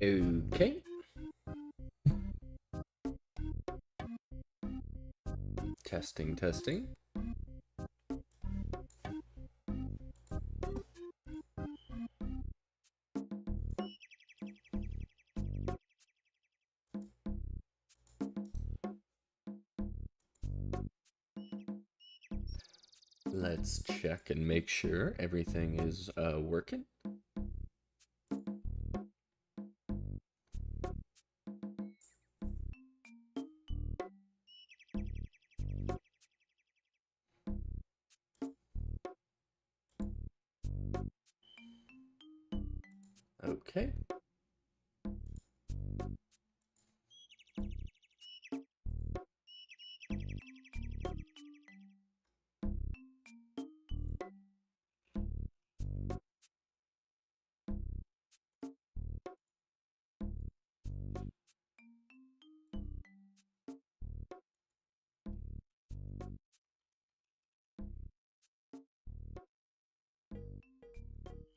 Okay. Testing, testing. Let's check and make sure everything is working. Okay.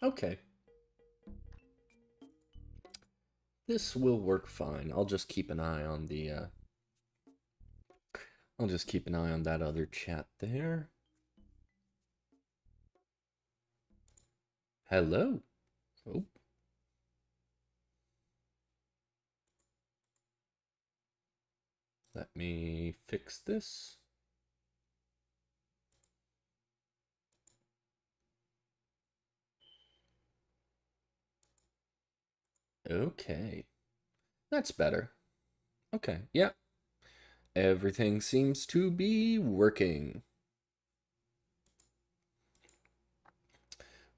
Okay. This will work fine. I'll just keep an eye on the I'll just keep an eye on that other chat there. Hello. Oh. Let me fix this. Okay. That's better. Okay. Yeah. Everything seems to be working.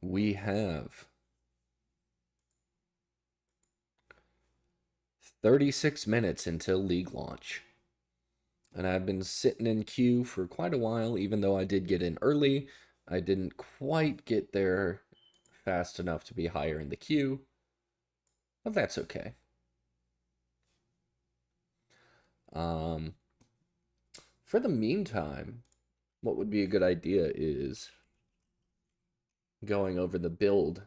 We have 36 minutes until league launch. And I've been sitting in queue for quite a while, even though I did get in early. I didn't quite get there fast enough to be higher in the queue, but that's okay. Um, for the meantime, what would be a good idea is going over the build.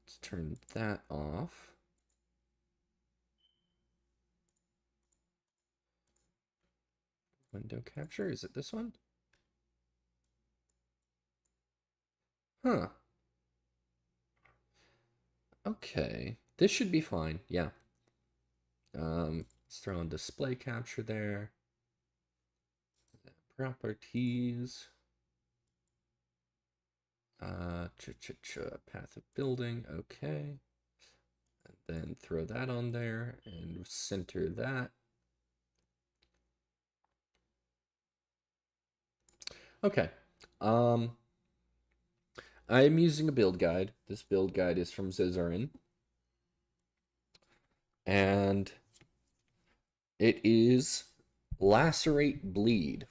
Let's turn that off. Window capture, is it this one? Huh. Okay. This should be fine, yeah. Let's throw in display capture there. Properties. Path of building, okay. And then throw that on there and center that. Okay. I'm using a build guide. This build guide is from Zizarin. And it is lacerate bleed.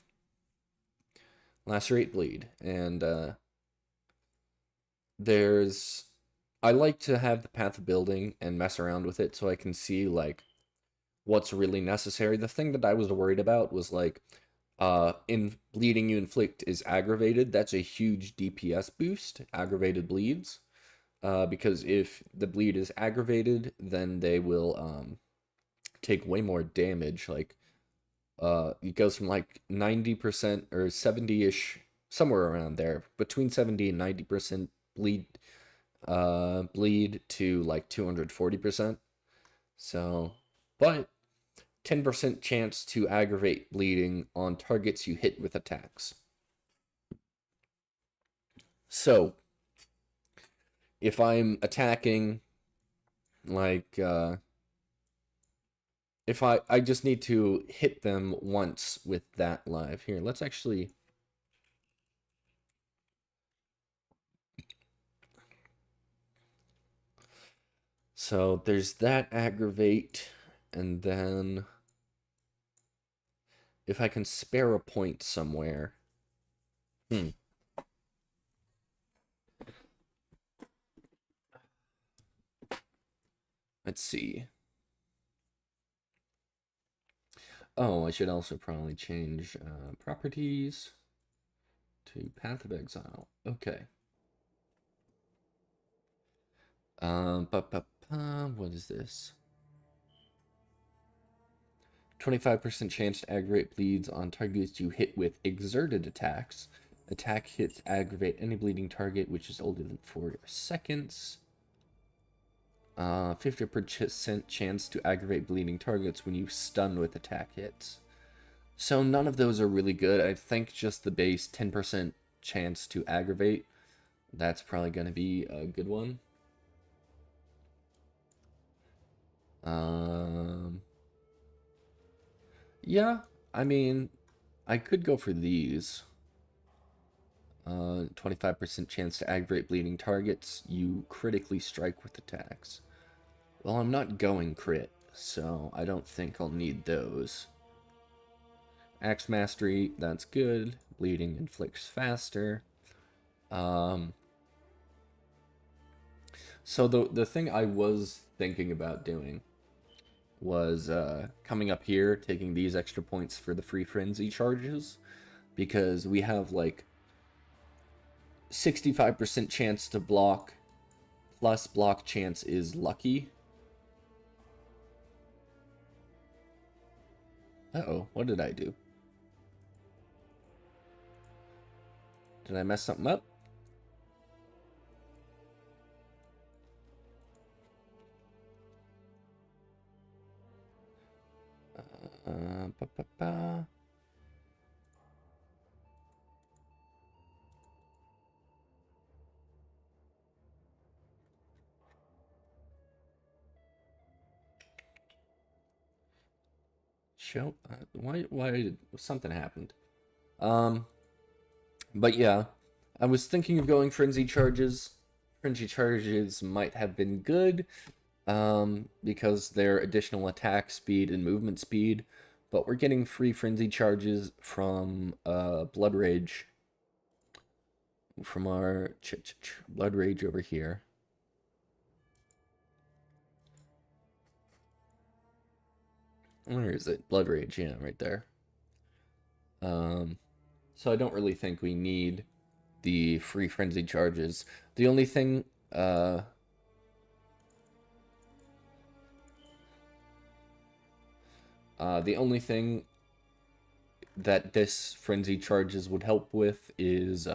Lacerate bleed. And I like to have the path of building and mess around with it so I can see like what's really necessary. The thing that I was worried about was like in bleeding you inflict is aggravated. That's a huge DPS boost, aggravated bleeds. Because if the bleed is aggravated, then they will take way more damage. Like it goes from like 90% or 70-ish, somewhere around there, between 70 and 90% bleed to like 240%. So, but 10% chance to aggravate bleeding on targets you hit with attacks. So, if I'm attacking, like, if I just need to hit them once with that live. Here, let's actually... So, there's that aggravate, and then... If I can spare a point somewhere... Let's see. Oh, I should also probably change properties to Path of Exile. Okay. What is this? 25% chance to aggravate bleeds on targets you hit with exerted attacks. Attack hits aggravate any bleeding target which is older than 4 seconds. 50% chance to aggravate bleeding targets when you stun with attack hits. So none of those are really good. I think just the base 10% chance to aggravate. That's probably going to be a good one. Yeah, I mean, I could go for these. 25% chance to aggravate bleeding targets. You critically strike with attacks. Well, I'm not going crit, so I don't think I'll need those. Axe Mastery, that's good. Bleeding inflicts faster. So the thing I was thinking about doing was coming up here, taking these extra points for the free frenzy charges, because we have like 65% chance to block, plus block chance is lucky. Uh-oh, what did I do? Did I mess something up? Ba, ba, ba. Show, why did something happened? But yeah, I was thinking of going frenzy charges. Frenzy charges might have been good, because they're additional attack speed and movement speed, but we're getting free frenzy charges from Blood Rage, from our Blood Rage over here. Where is it? Blood Rage, yeah, right there. So I don't really think we need the free frenzy charges. The only thing, the only thing that this frenzy charges would help with is,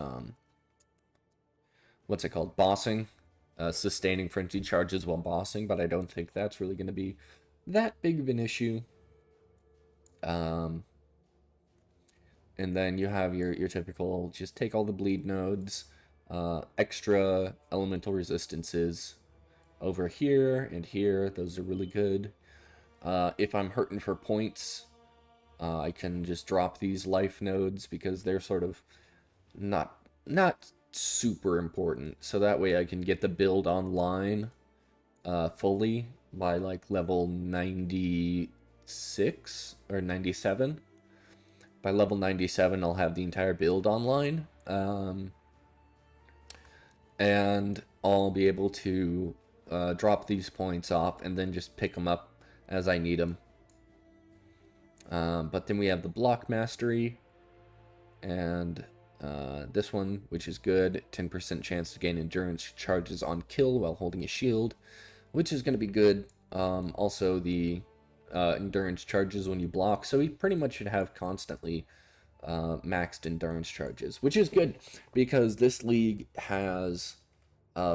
what's it called? Bossing. Sustaining frenzy charges while bossing, but I don't think that's really going to be that big of an issue. And then you have your typical, just take all the bleed nodes, extra elemental resistances over here and here. Those are really good. If I'm hurting for points, I can just drop these life nodes because they're sort of not super important. So that way I can get the build online fully by like level 96 or 97. By level 97, I'll have the entire build online. And I'll be able to drop these points off and then just pick them up as I need them. But then we have the block mastery, and this one, which is good, 10% chance to gain endurance charges on kill while holding a shield, which is going to be good. Also, the endurance charges when you block, so we pretty much should have constantly maxed endurance charges, which is good because this league has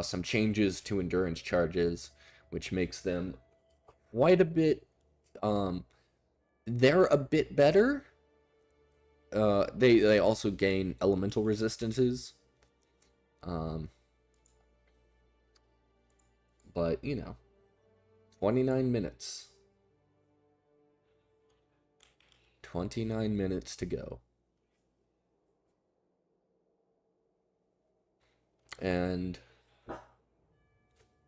some changes to endurance charges, which makes them quite a bit. They're a bit better. They also gain elemental resistances. But you know, 29 minutes. 29 minutes to go. And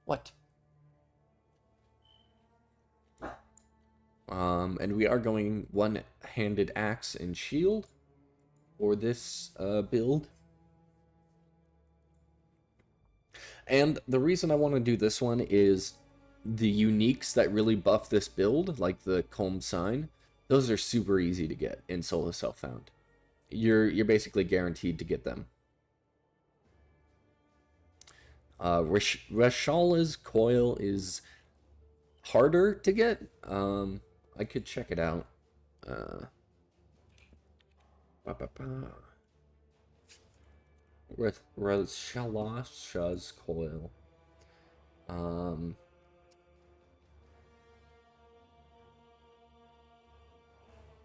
what? And we are going one-handed axe and shield for this build. And the reason I want to do this one is the uniques that really buff this build, like the Comb Sign, Those are super easy to get in solo self-found. You're basically guaranteed to get them. Reshala's coil is harder to get. I could check it out. Reshalasha's coil.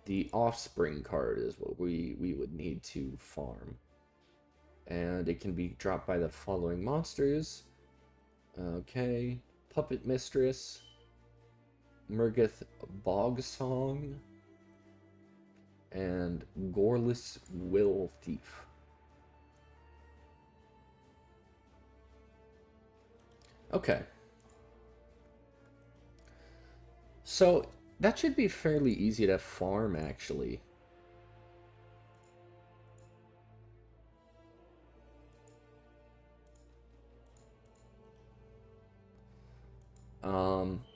The offspring card is what we would need to farm. And it can be dropped by the following monsters. Okay. Puppet Mistress. Murgith Bogsong. And Goreless Will Thief. Okay. So, that should be fairly easy to farm, actually.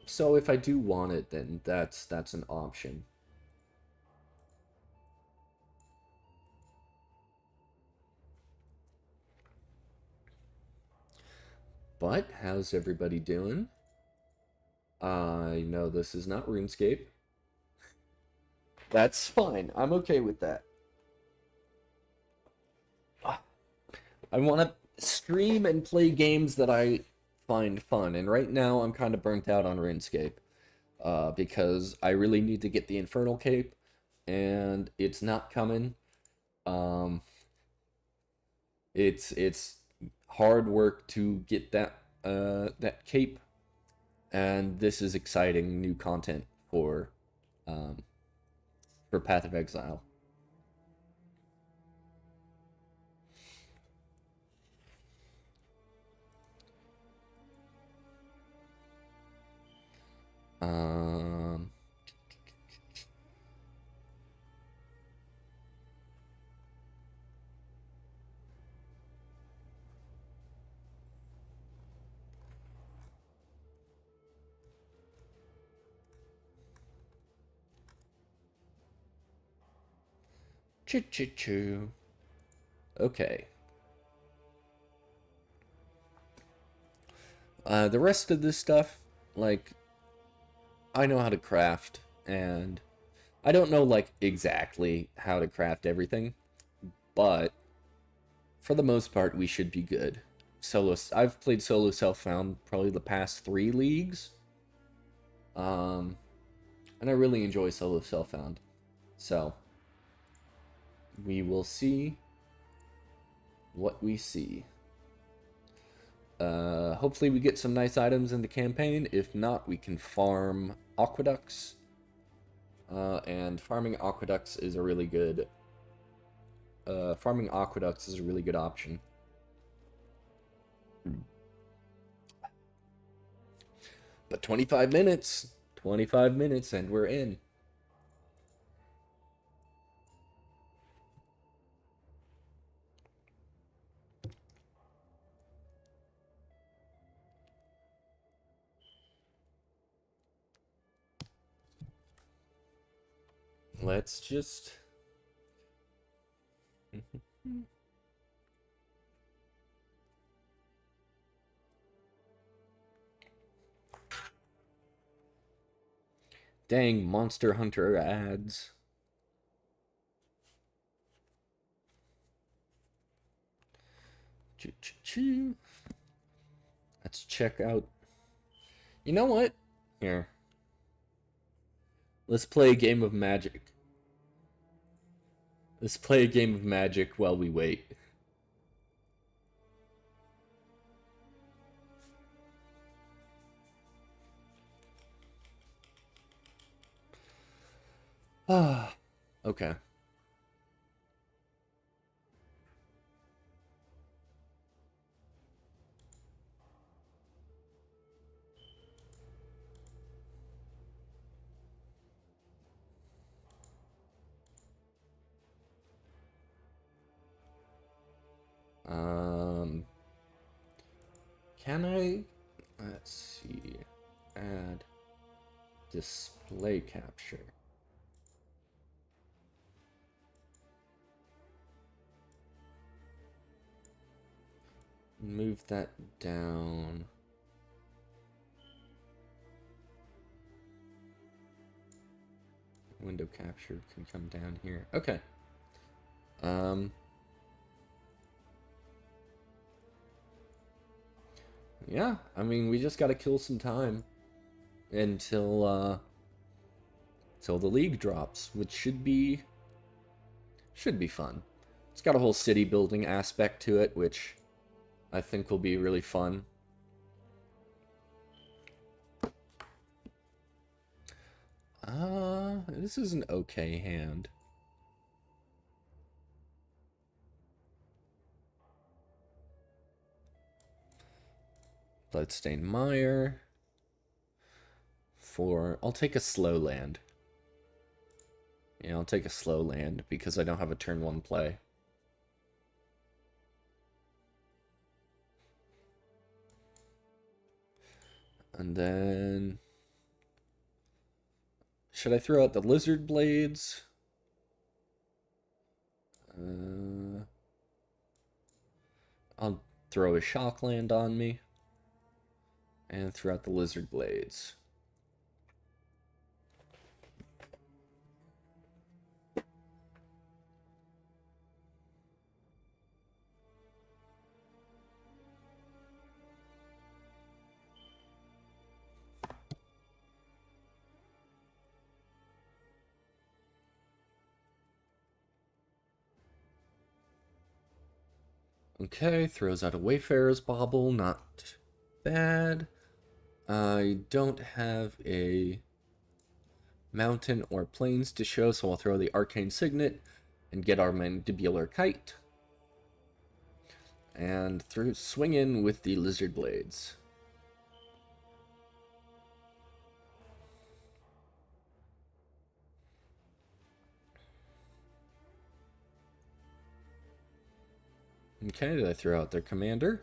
So if I do want it, then that's an option. But how's everybody doing? I know this is not RuneScape. That's fine. I'm okay with that. I want to stream and play games that I find fun, and right now I'm kind of burnt out on RuneScape. Because I really need to get the Infernal Cape, and it's not coming. It's hard work to get that cape, and this is exciting new content for Path of Exile. Choo. Okay. The rest of this stuff, like, I know how to craft, and I don't know, like, exactly how to craft everything, but for the most part, we should be good. I've played solo self-found probably the past 3 leagues, and I really enjoy solo self-found, so we will see what we see. Hopefully we get some nice items in the campaign. If not, we can farm aqueducts. And farming aqueducts is a really good option. But 25 minutes, and we're in. Let's just... Dang, Monster Hunter ads. Let's check out... You know what? Here. Let's play a game of Magic. Let's play a game of Magic while we wait. Ah, okay. Can I... Let's see. Add display capture. Move that down. Window capture can come down here. Okay. Yeah, I mean, we just gotta kill some time until till the league drops, which should be fun. It's got a whole city building aspect to it, which I think will be really fun. This is an okay hand. Bloodstained Mire. I'll take a slow land. Yeah, I'll take a slow land because I don't have a turn 1 play. And then... should I throw out the Lizard Blades? I'll throw a Shockland on me. And throw out the Lizard Blades. Okay, throws out a Wayfarer's Bauble, not bad. I don't have a mountain or plains to show, so I'll throw the Arcane Signet and get our Mandibular Kite. And swing in with the Lizard Blades. Okay, did I throw out their commander?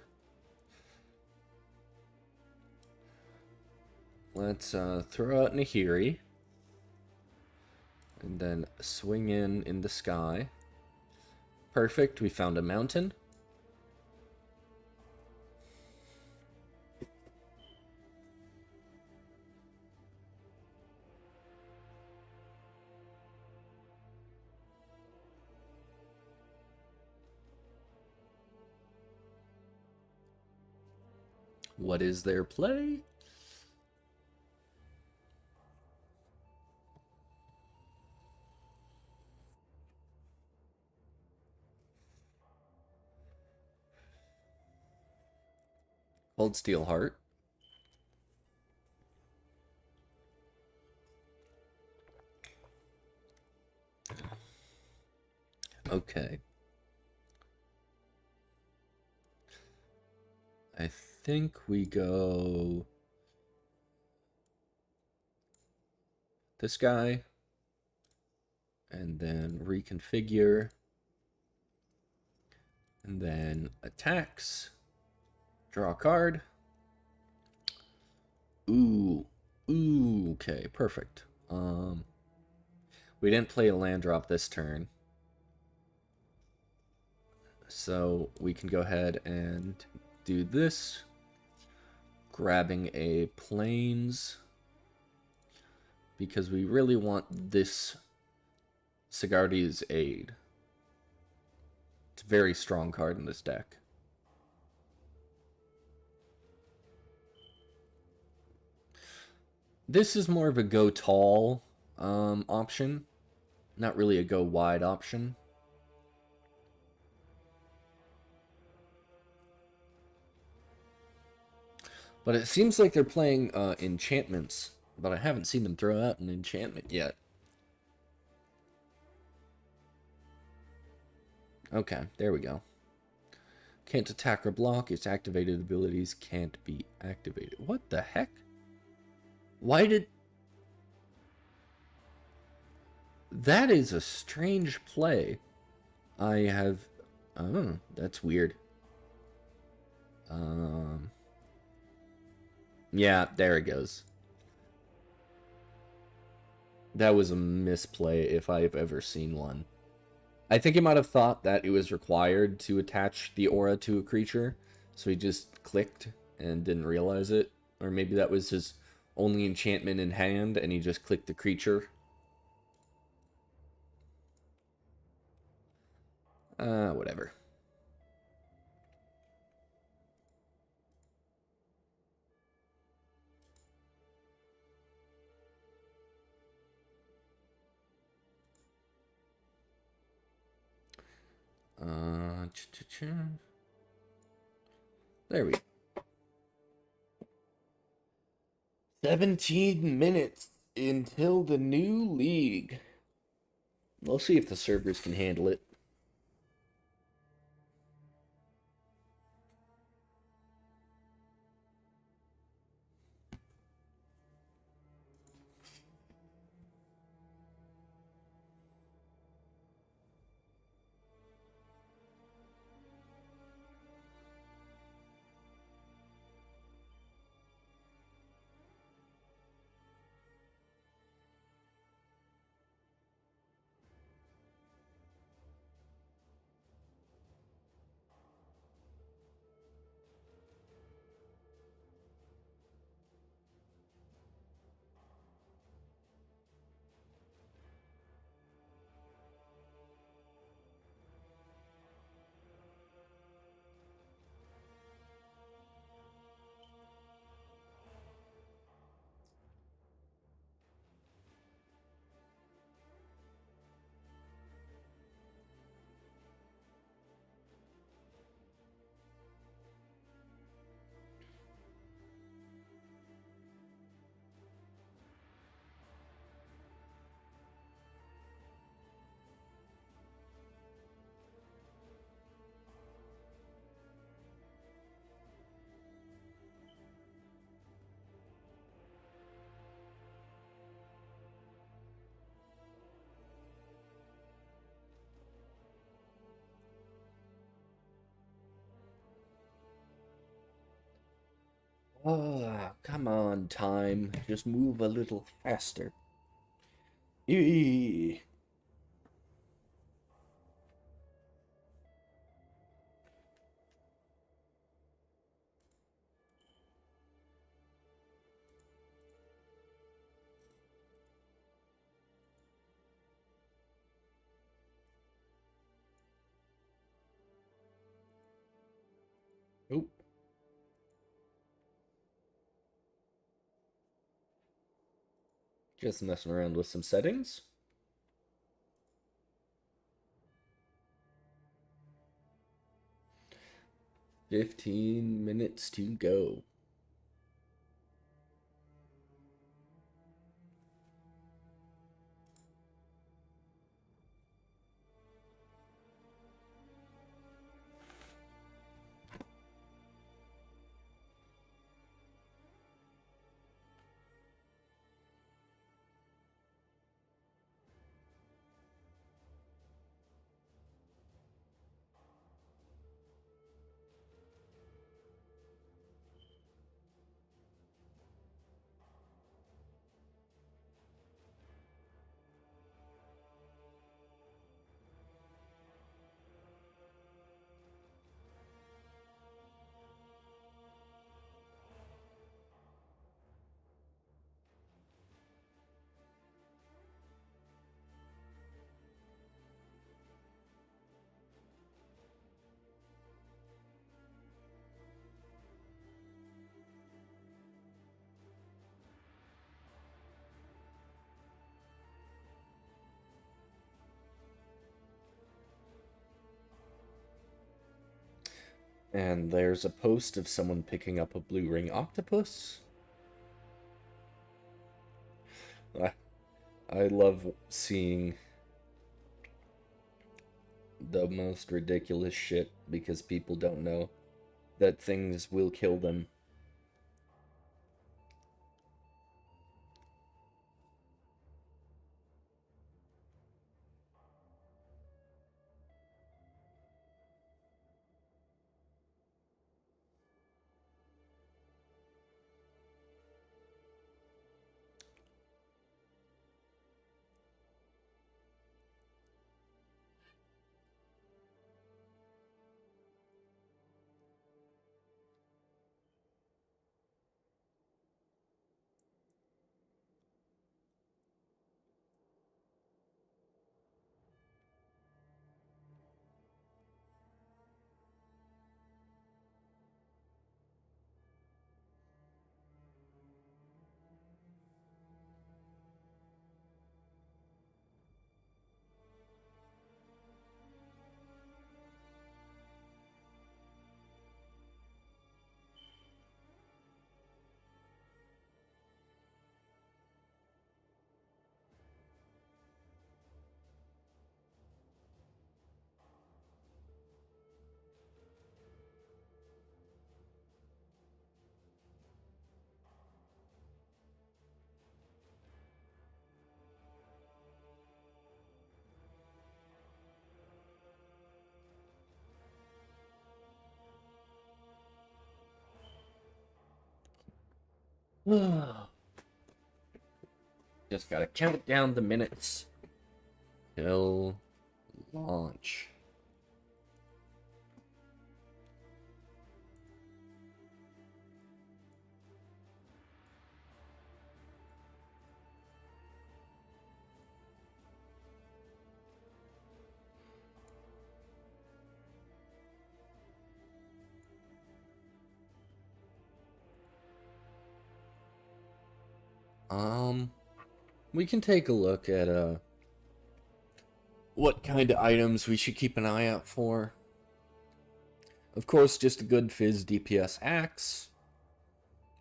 Let's throw out Nahiri. And then swing in the sky. Perfect, we found a mountain. What is their play? Cold Steelheart. Okay. I think we go this guy and then reconfigure and then attacks, draw a card. Ooh, okay, perfect. We didn't play a land drop this turn, so we can go ahead and do this, grabbing a plains, because we really want this Sigardi's Aid. It's a very strong card in this deck. This is more of a go tall option, not really a go wide option. But it seems like they're playing enchantments, but I haven't seen them throw out an enchantment yet. Okay, there we go. Can't attack or block. Its activated abilities can't be activated. What the heck? Why did... That is a strange play. I have... Oh, that's weird. Yeah, there it goes. That was a misplay if I've ever seen one. I think he might have thought that it was required to attach the aura to a creature, So he just clicked and didn't realize it. Or maybe that was his only enchantment in hand and he just clicked the creature. Whatever. Uh, there we go. 17 minutes until the new league. We'll see if the servers can handle it. Oh, come on, time. Just move a little faster. Eee. Oop. Just messing around with some settings. $15 to go. And there's a post of someone picking up a blue ring octopus. I, I love seeing the most ridiculous shit because people don't know that things will kill them. Just gotta count down the minutes till launch. We can take a look at what kind of items we should keep an eye out for. Of course, just a good Fizz DPS axe.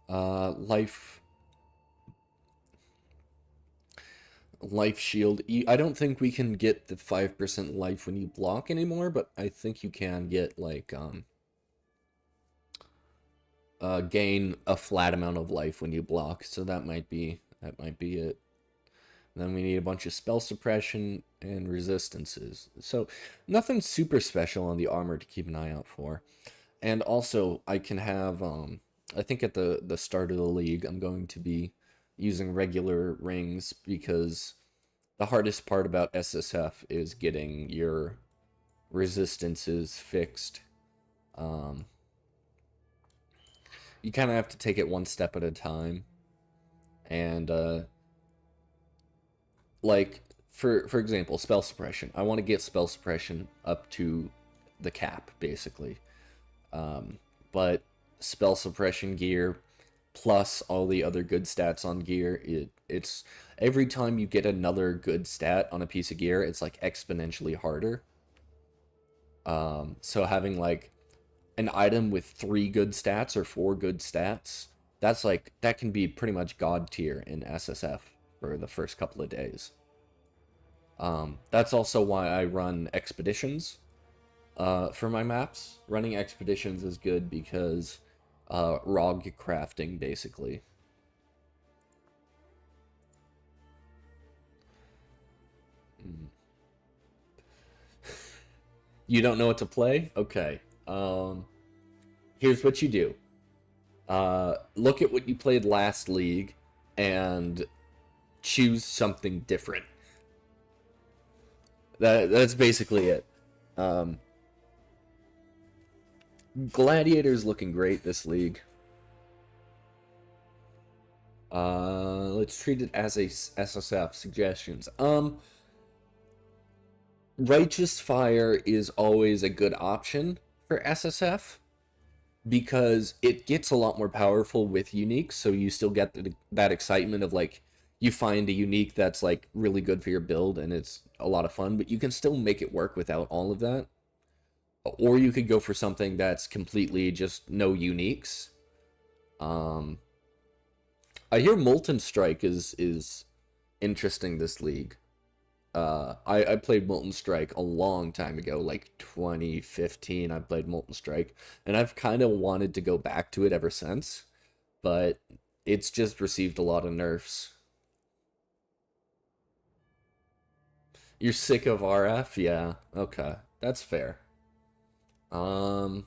Life shield. I don't think we can get the 5% life when you block anymore, but I think you can get like gain a flat amount of life when you block. So that might be it. Then we need a bunch of spell suppression and resistances. So nothing super special on the armor to keep an eye out for. And also I can have I think at the start of the league I'm going to be using regular rings because the hardest part about SSF is getting your resistances fixed. You kind of have to take it one step at a time. And like for example, spell suppression. I want to get spell suppression up to the cap basically. But spell suppression gear plus all the other good stats on gear, it's every time you get another good stat on a piece of gear, it's like exponentially harder. So having like an item with 3 good stats or 4 good stats, that can be pretty much god tier in SSF for the first couple of days. That's also why I run expeditions for my maps. Running expeditions is good because ROG crafting, basically. You don't know what to play? Okay. Here's what you do. Look at what you played last league and choose something different. That's basically it. Gladiator's looking great this league. Let's treat it as a SSF suggestions. Righteous Fire is always a good option for SSF because it gets a lot more powerful with uniques, so you still get that excitement of like you find a unique that's like really good for your build and it's a lot of fun, but you can still make it work without all of that. Or you could go for something that's completely just no uniques. I hear Molten Strike is interesting this league. I played Molten Strike a long time ago, like 2015. I played Molten Strike, and I've kind of wanted to go back to it ever since, but it's just received a lot of nerfs. You're sick of RF? Yeah, okay, that's fair. Um,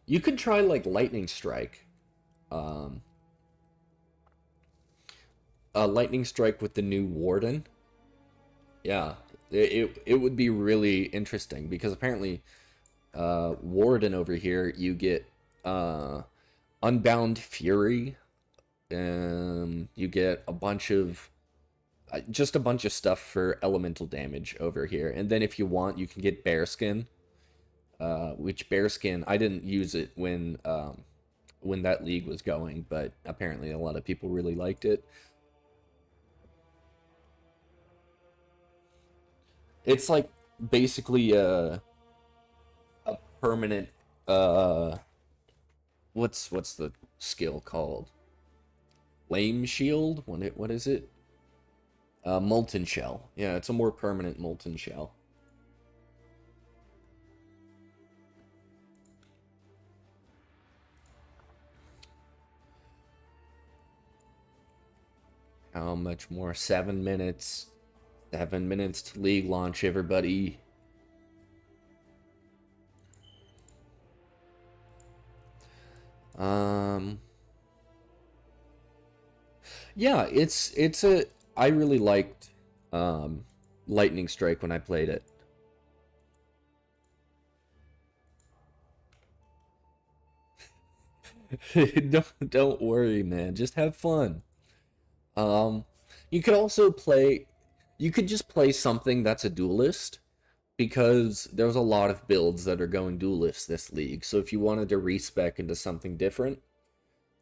you could try like Lightning Strike. Um, Lightning Strike with the new Warden. Yeah, it would be really interesting because apparently, Warden over here you get Unbound Fury. You get a bunch of just a bunch of stuff for elemental damage over here, and then if you want, you can get Bearskin. Which Bearskin I didn't use it when that league was going, but apparently a lot of people really liked it. It's like basically a permanent what's the skill called? Flame Shield? What is it? Molten Shell. Yeah, it's a more permanent Molten Shell. How much more? 7 minutes. 7 minutes to league launch, everybody. Yeah, it's a I really liked um Lightning Strike when I played it. Don't worry, man. Just have fun. Um you could also play you could just play something that's a duelist because there's a lot of builds that are going duelist this league. So if you wanted to respec into something different,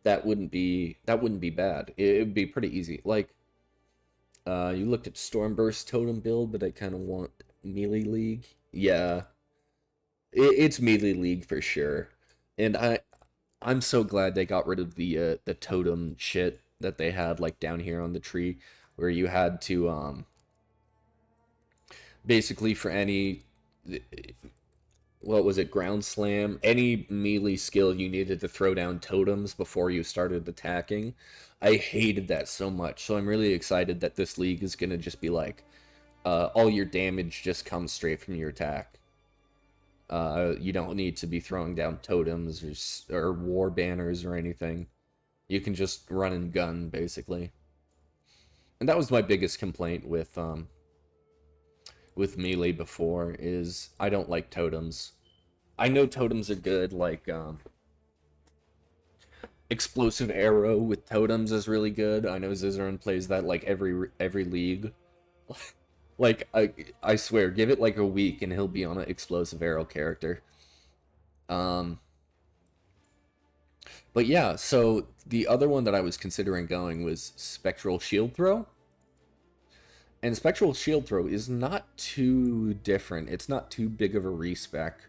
that wouldn't be bad. It would be pretty easy. Like you looked at Stormburst Totem build, but I kind of want Melee League. Yeah, it's Melee League for sure. And I'm so glad they got rid of the totem shit that they had like down here on the tree, where you had to basically for any what was it, ground slam, any melee skill you needed to throw down totems before you started attacking. I hated that so much. So I'm really excited that this league is gonna just be like all your damage just comes straight from your attack. You don't need to be throwing down totems or war banners or anything. You can just run and gun basically. And that was my biggest complaint with melee before is I don't like totems. I know totems are good, like explosive arrow with totems is really good. I know Zizaran plays that like every league. Like I swear, give it like a week and he'll be on an explosive arrow character. Um, but yeah, so the other one that I was considering going was Spectral Shield Throw. And Spectral Shield Throw is not too different. It's not too big of a respec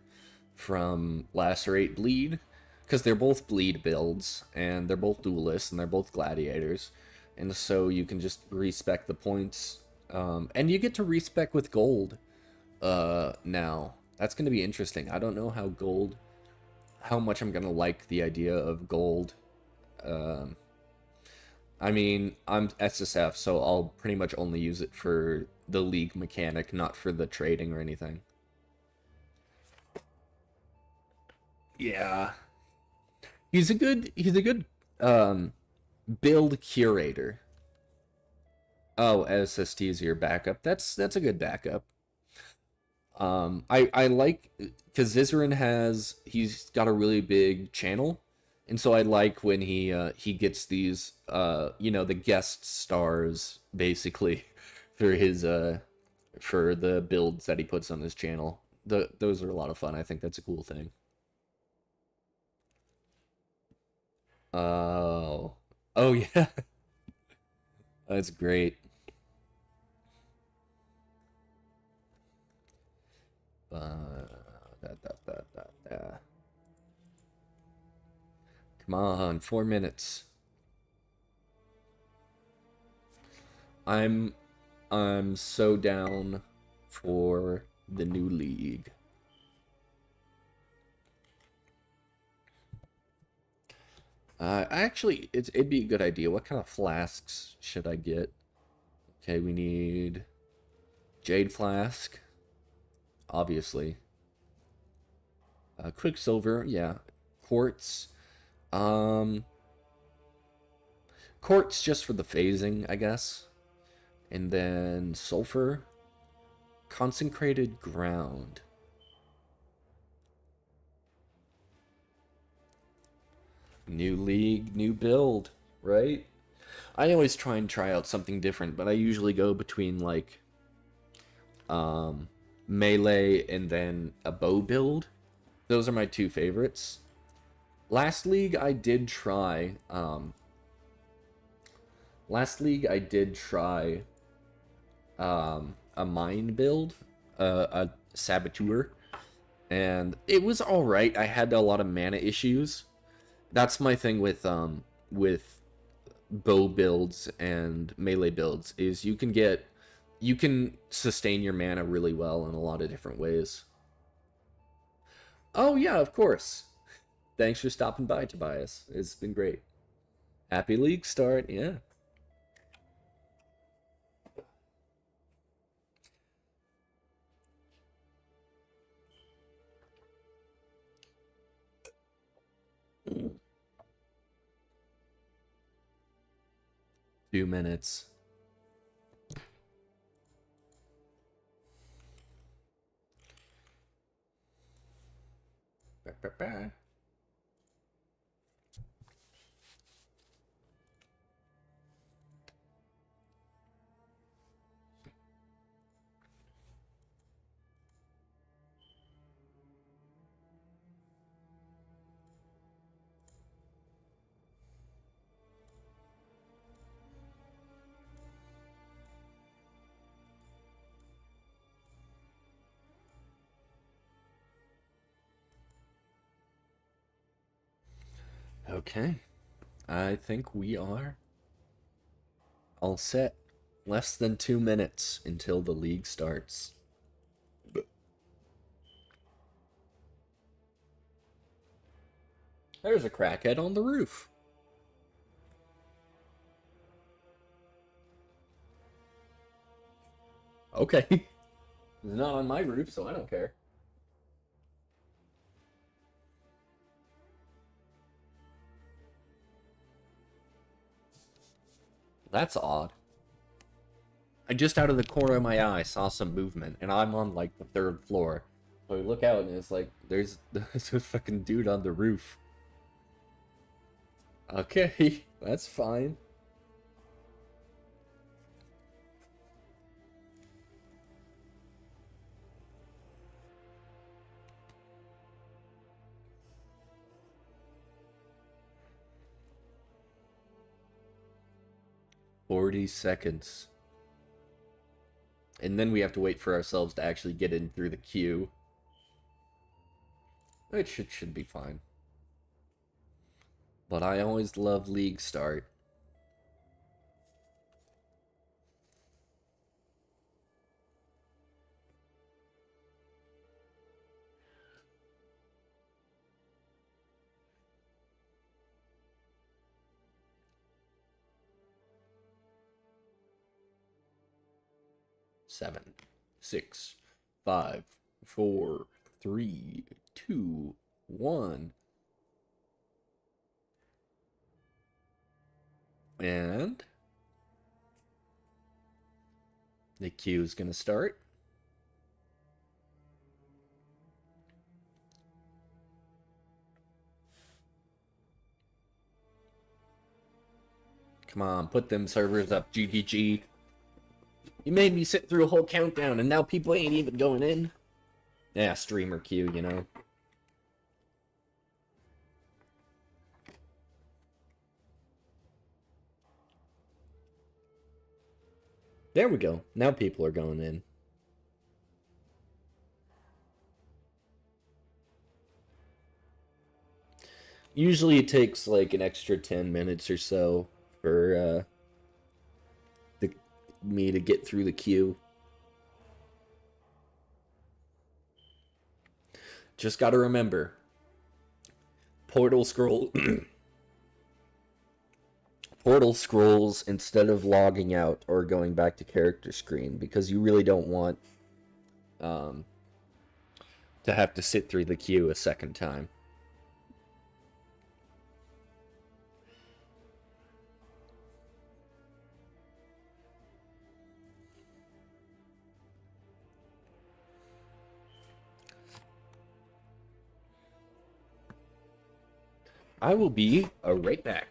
from Lacerate Bleed, because they're both bleed builds, and they're both duelists, and they're both gladiators. And so you can just respec the points. And you get to respec with gold now. That's going to be interesting. I don't know how much I'm going to like the idea of gold. Um, I mean, I'm SSF, so I'll pretty much only use it for the league mechanic, not for the trading or anything. Yeah. He's a good um build curator. Oh, SST is your backup. That's a good backup. I like because Zizaran he's got a really big channel, and so I like when he gets these the guest stars basically for his for the builds that he puts on his channel. Those are a lot of fun. I think that's a cool thing. Oh, oh yeah, that's great. Da, da, da, da, da. Come on, 4 minutes. I'm I'm so down for the new league. Actually, it'd be a good idea. What kind of flasks should I get? Okay, we need jade flask, obviously. Quicksilver, yeah. Quartz. Um, quartz just for the phasing, I guess. And then sulfur. Consecrated ground. New league, new build, right? I always try and try out something different, but I usually go between like um melee and then a bow build. Those are my two favorites. Last league I did try last league I did try a mine build, a saboteur, and it was all right. I had a lot of mana issues. That's my thing with bow builds and melee builds is you can sustain your mana really well in a lot of different ways. Oh yeah, of course. Thanks for stopping by, Tobias. It's been great. Happy league start, yeah. 2 minutes. Bah, bah, bah. Okay. I think we are all set. Less than 2 minutes until the league starts. There's a crackhead on the roof. Okay. He's not on my roof, so I don't care. That's odd. I just out of the corner of my eye saw some movement, and I'm on like the 3rd floor. So I look out and it's like there's a fucking dude on the roof. Okay, that's fine. $40. And then we have to wait for ourselves to actually get in through the queue. It should be fine. But I always love League Start. Seven, 6, 5, 4, 3, 2, 1. And the queue is going to start. Come on, put them servers up, GGG. You made me sit through a whole countdown, and now people ain't even going in. Yeah, streamer queue, you know. There we go. Now people are going in. Usually it takes like an extra 10 minutes or so for me to get through the queue. Just gotta remember, portal scroll portal scrolls instead of logging out or going back to character screen, because you really don't want to have to sit through the queue a second time. I will be right back.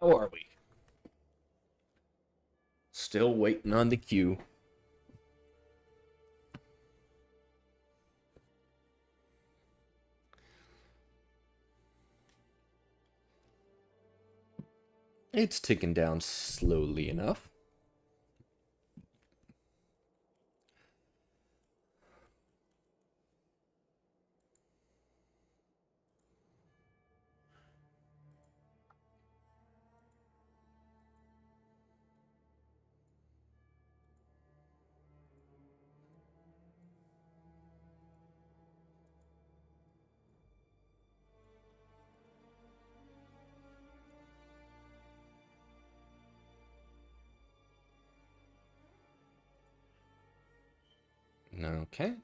How are we? Still waiting on the queue. It's ticking down slowly enough. Okay.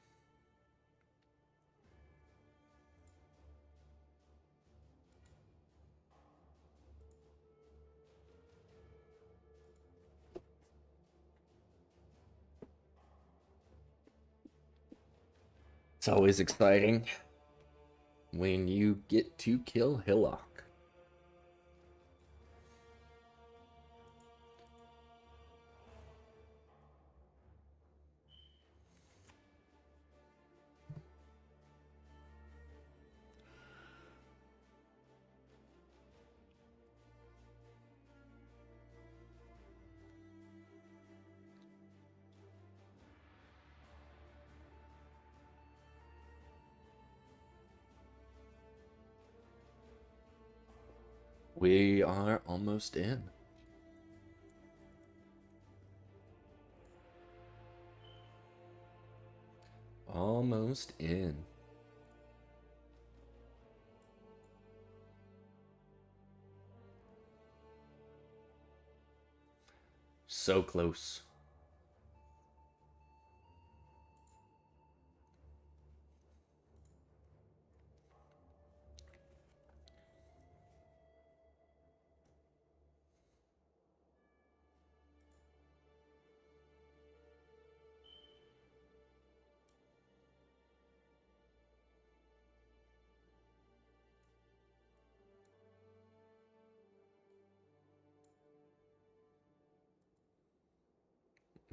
It's always exciting when you get to kill Hillock. We are almost in. Almost in. So close.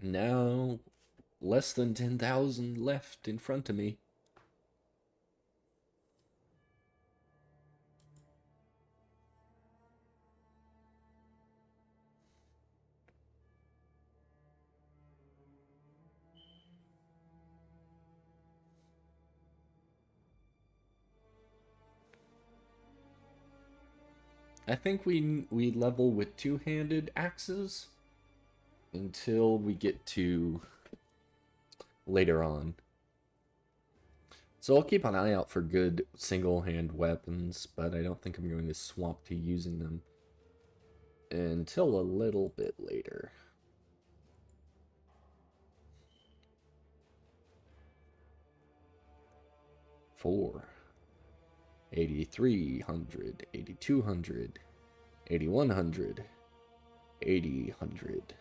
Now, less than 10,000 left in front of me. I think we level with two-handed axes until we get to later on. So I'll keep an eye out for good single-hand weapons, but I don't think I'm going to swap to using them until a little bit later. Four, 8,300, 8,200, 8,100, 8,000,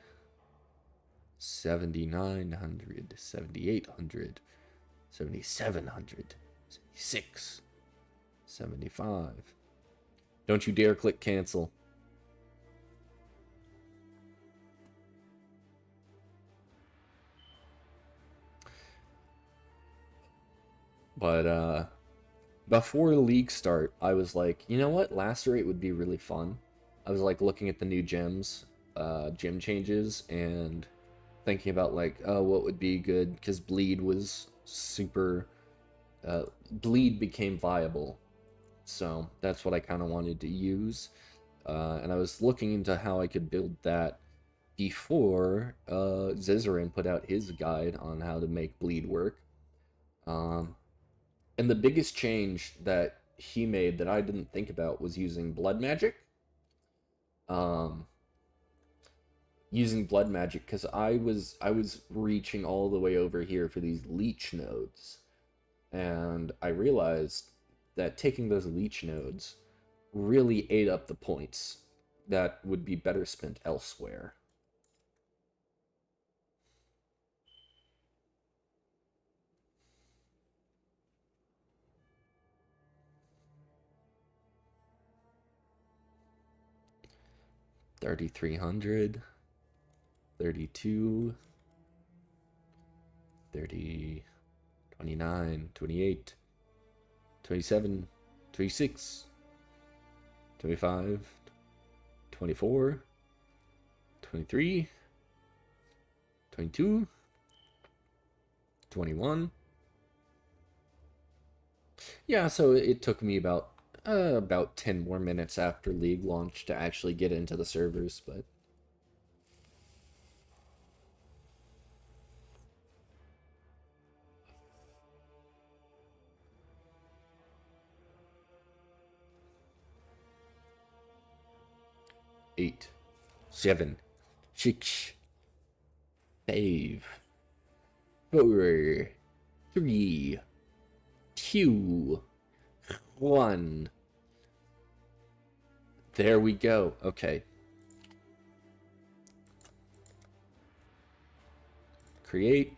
7,900, 7,800, 7,700, 76, 75. Don't you dare click cancel. But before the league start, I was like, you know what? Lacerate would be really fun. I was like looking at the new gems, gem changes, and thinking about like, oh, what would be good, because bleed was super. Bleed became viable, so that's what I kind of wanted to use. And I was looking into how I could build that before Zizarin put out his guide on how to make bleed work. And the biggest change that he made that I didn't think about was using blood magic. Um, Using blood magic, because I was reaching all the way over here for these leech nodes, and I realized that taking those leech nodes really ate up the points that would be better spent elsewhere. 3,300. 32. 30. 29. 28. 27. 26. 25. 24. 23. 22. 21. Yeah, so it took me about 10 more minutes after League launch to actually get into the servers, but 8, 7, 6, 5, 4, 3, 2, 1. There we go. Okay. Create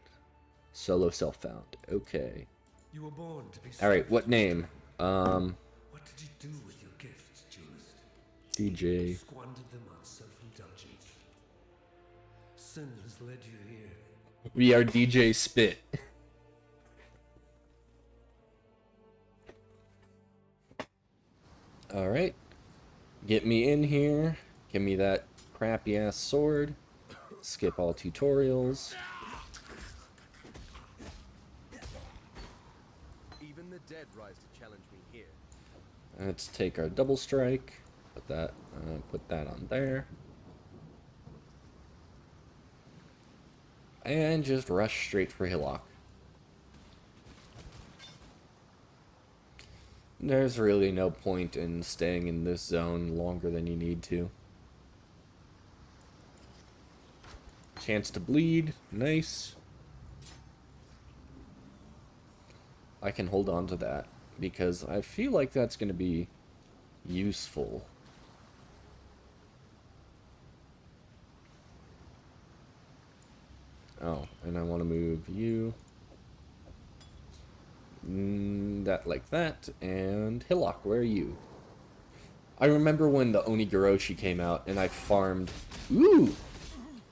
solo self-found. Okay. You were born to be. All right. What name? What did you do with your gifts, duelist? DJ. Squandered them on self-indulgence. Sin has led you here. We are DJ Spit. All right. Get me in here. Give me that crappy ass sword. Skip all tutorials. Even the dead rise to challenge me here. Let's take our double strike. Put that on there. And just rush straight for Hillock. There's really no point in staying in this zone longer than you need to. Chance to bleed. Nice. I can hold on to that because I feel like that's going to be useful. Oh, and I want to move you. That like that. And Hillock, where are you? I remember when the Onigoroshi came out and I farmed. Ooh!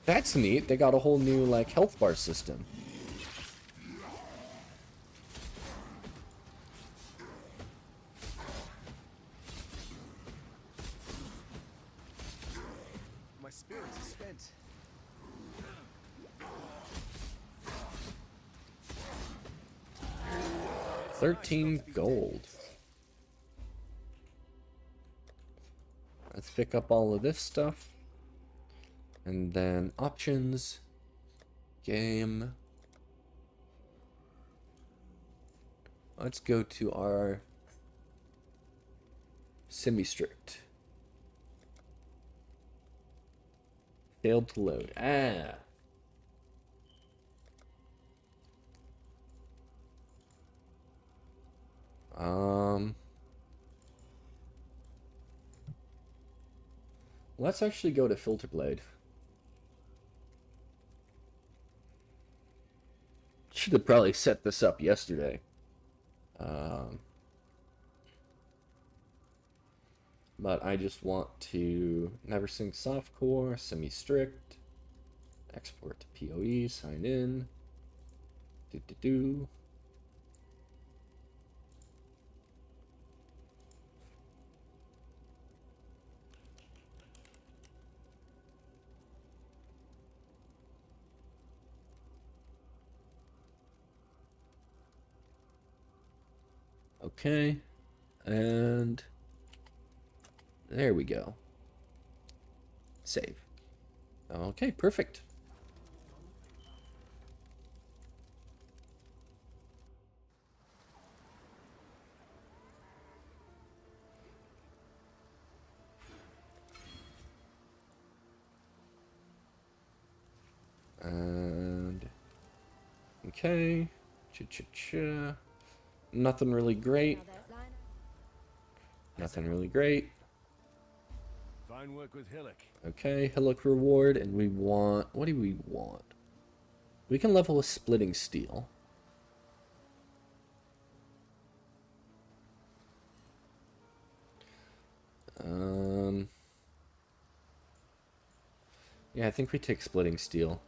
That's neat. They got a whole new, like, health bar system. My spirits are spent. 13 gold. Let's pick up all of this stuff. And then options. Game. Let's go to our semi-strict. Failed to load. Ah. Let's actually go to filter blade. Should have probably set this up yesterday. But I just want to never sync softcore, semi-strict, export to PoE, sign in, do. Okay, and there we go. Save. Okay, perfect. And okay, cha-cha-cha. Nothing really great. Nothing really great. Fine work with Hillock. Okay, Hillock reward, and we want... What do we want? We can level with splitting steel. Yeah, I think we take splitting steel.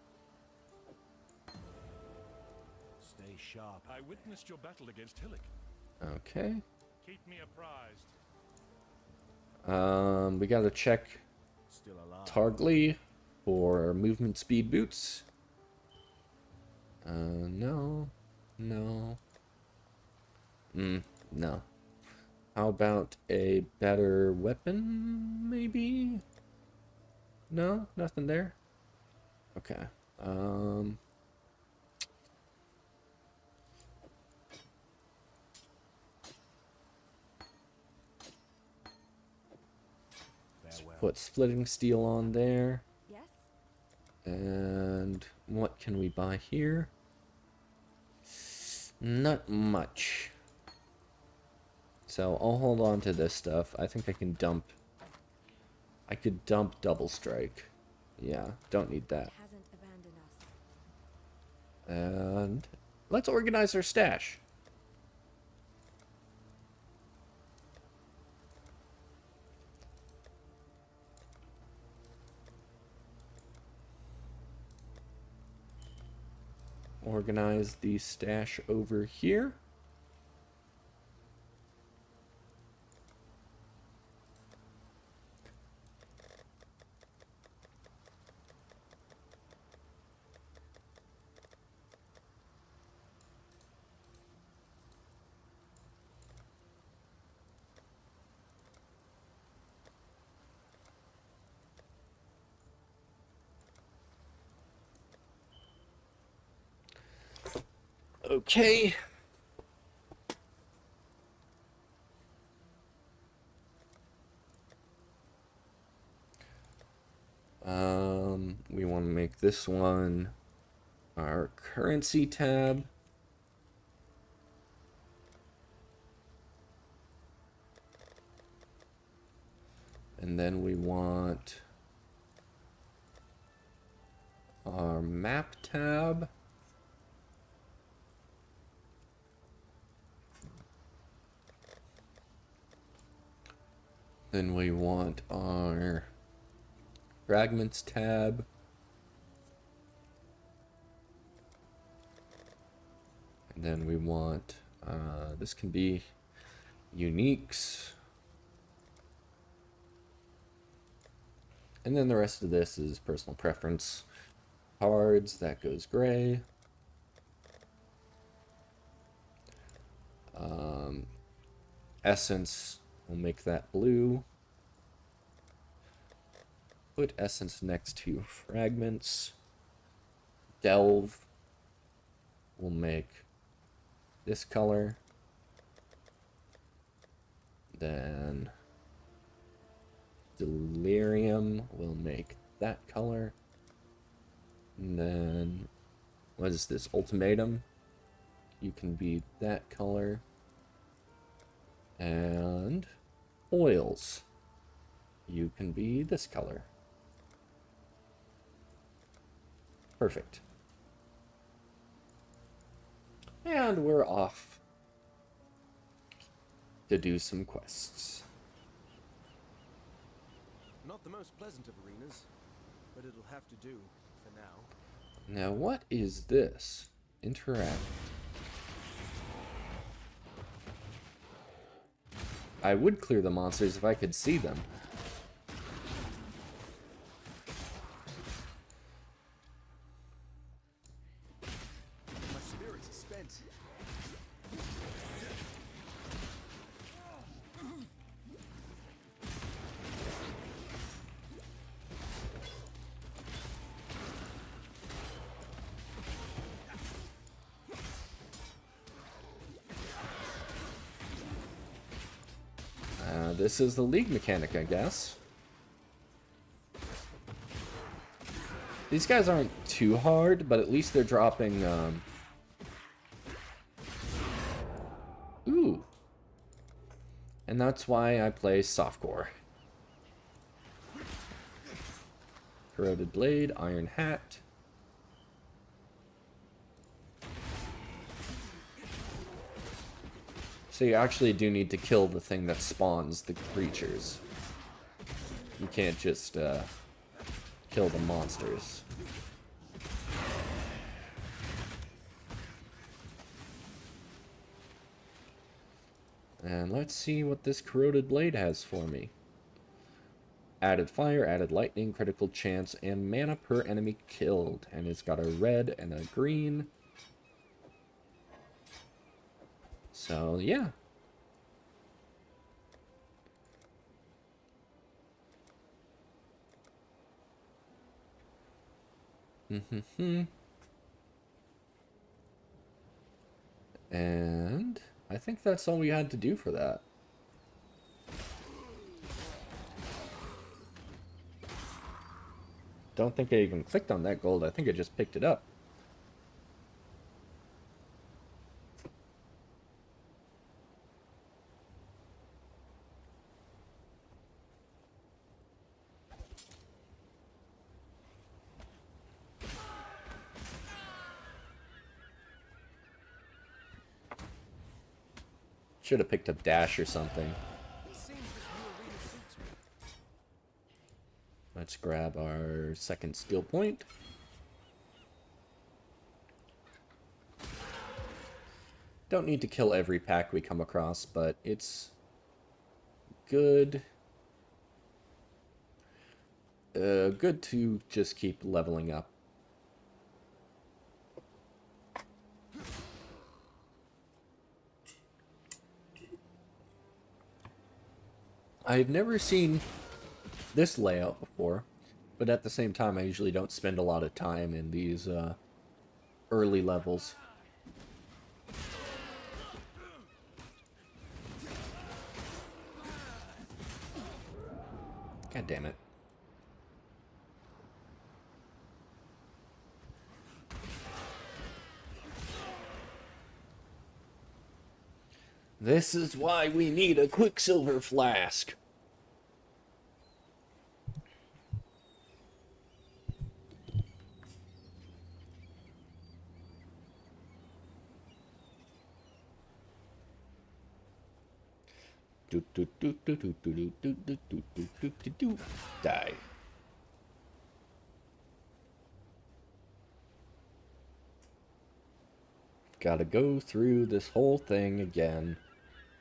Stay sharp. I witnessed your battle against Hillock. Okay. Keep me apprised. We gotta check Still alive. Targly for movement speed boots. No. No. No. How about a better weapon, maybe? No? Nothing there? Okay. Farewell. Put splitting steel on there. Yes? And what can we buy here? Not much. So I'll hold on to this stuff. I think I can dump. I could dump double strike. Yeah, don't need that. Hasn't abandoned us. And let's organize our stash. Organize the stash over here. Okay. We want to make this one our currency tab. And then we want our map tab. Then we want our fragments tab. And then we want, this can be uniques. And then the rest of this is personal preference. Cards, that goes gray. Essence, we'll make that blue. Put essence next to fragments. Delve, we'll make this color. Then delirium, we'll make that color. And then, what is this? Ultimatum, you can be that color. And oils, you can be this color. Perfect. And we're off to do some quests. Not the most pleasant of arenas, but it'll have to do for now. Now, what is this? Interact. I would clear the monsters if I could see them. My spirits are spent. This is the league mechanic, I guess. These guys aren't too hard, but at least they're dropping, Ooh. And that's why I play softcore. Corroded Blade, Iron Hat. So you actually do need to kill the thing that spawns the creatures. You can't just kill the monsters. And let's see what this corroded blade has for me. Added fire, added lightning, critical chance, and mana per enemy killed. And it's got a red and a green. So, yeah. And I think that's all we had to do for that. Don't think I even clicked on that gold. I think I just picked it up. Should have picked up dash or something. Let's grab our second skill point. Don't need to kill every pack we come across, but it's good. Good to just keep leveling up. I've never seen this layout before, but at the same time, I usually don't spend a lot of time in these early levels. God damn it. This is why we need a Quicksilver flask. Die. Gotta go through this whole thing again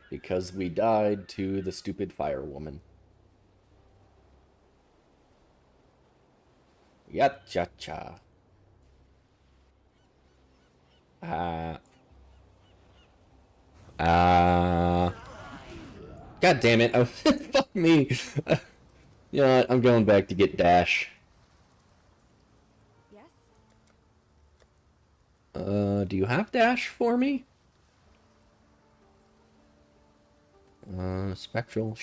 because we died to the stupid fire woman. Yacha-cha. God damn it. Oh, fuck me. You know what? I'm going back to get dash. Yes? Do you have dash for me? Spectral,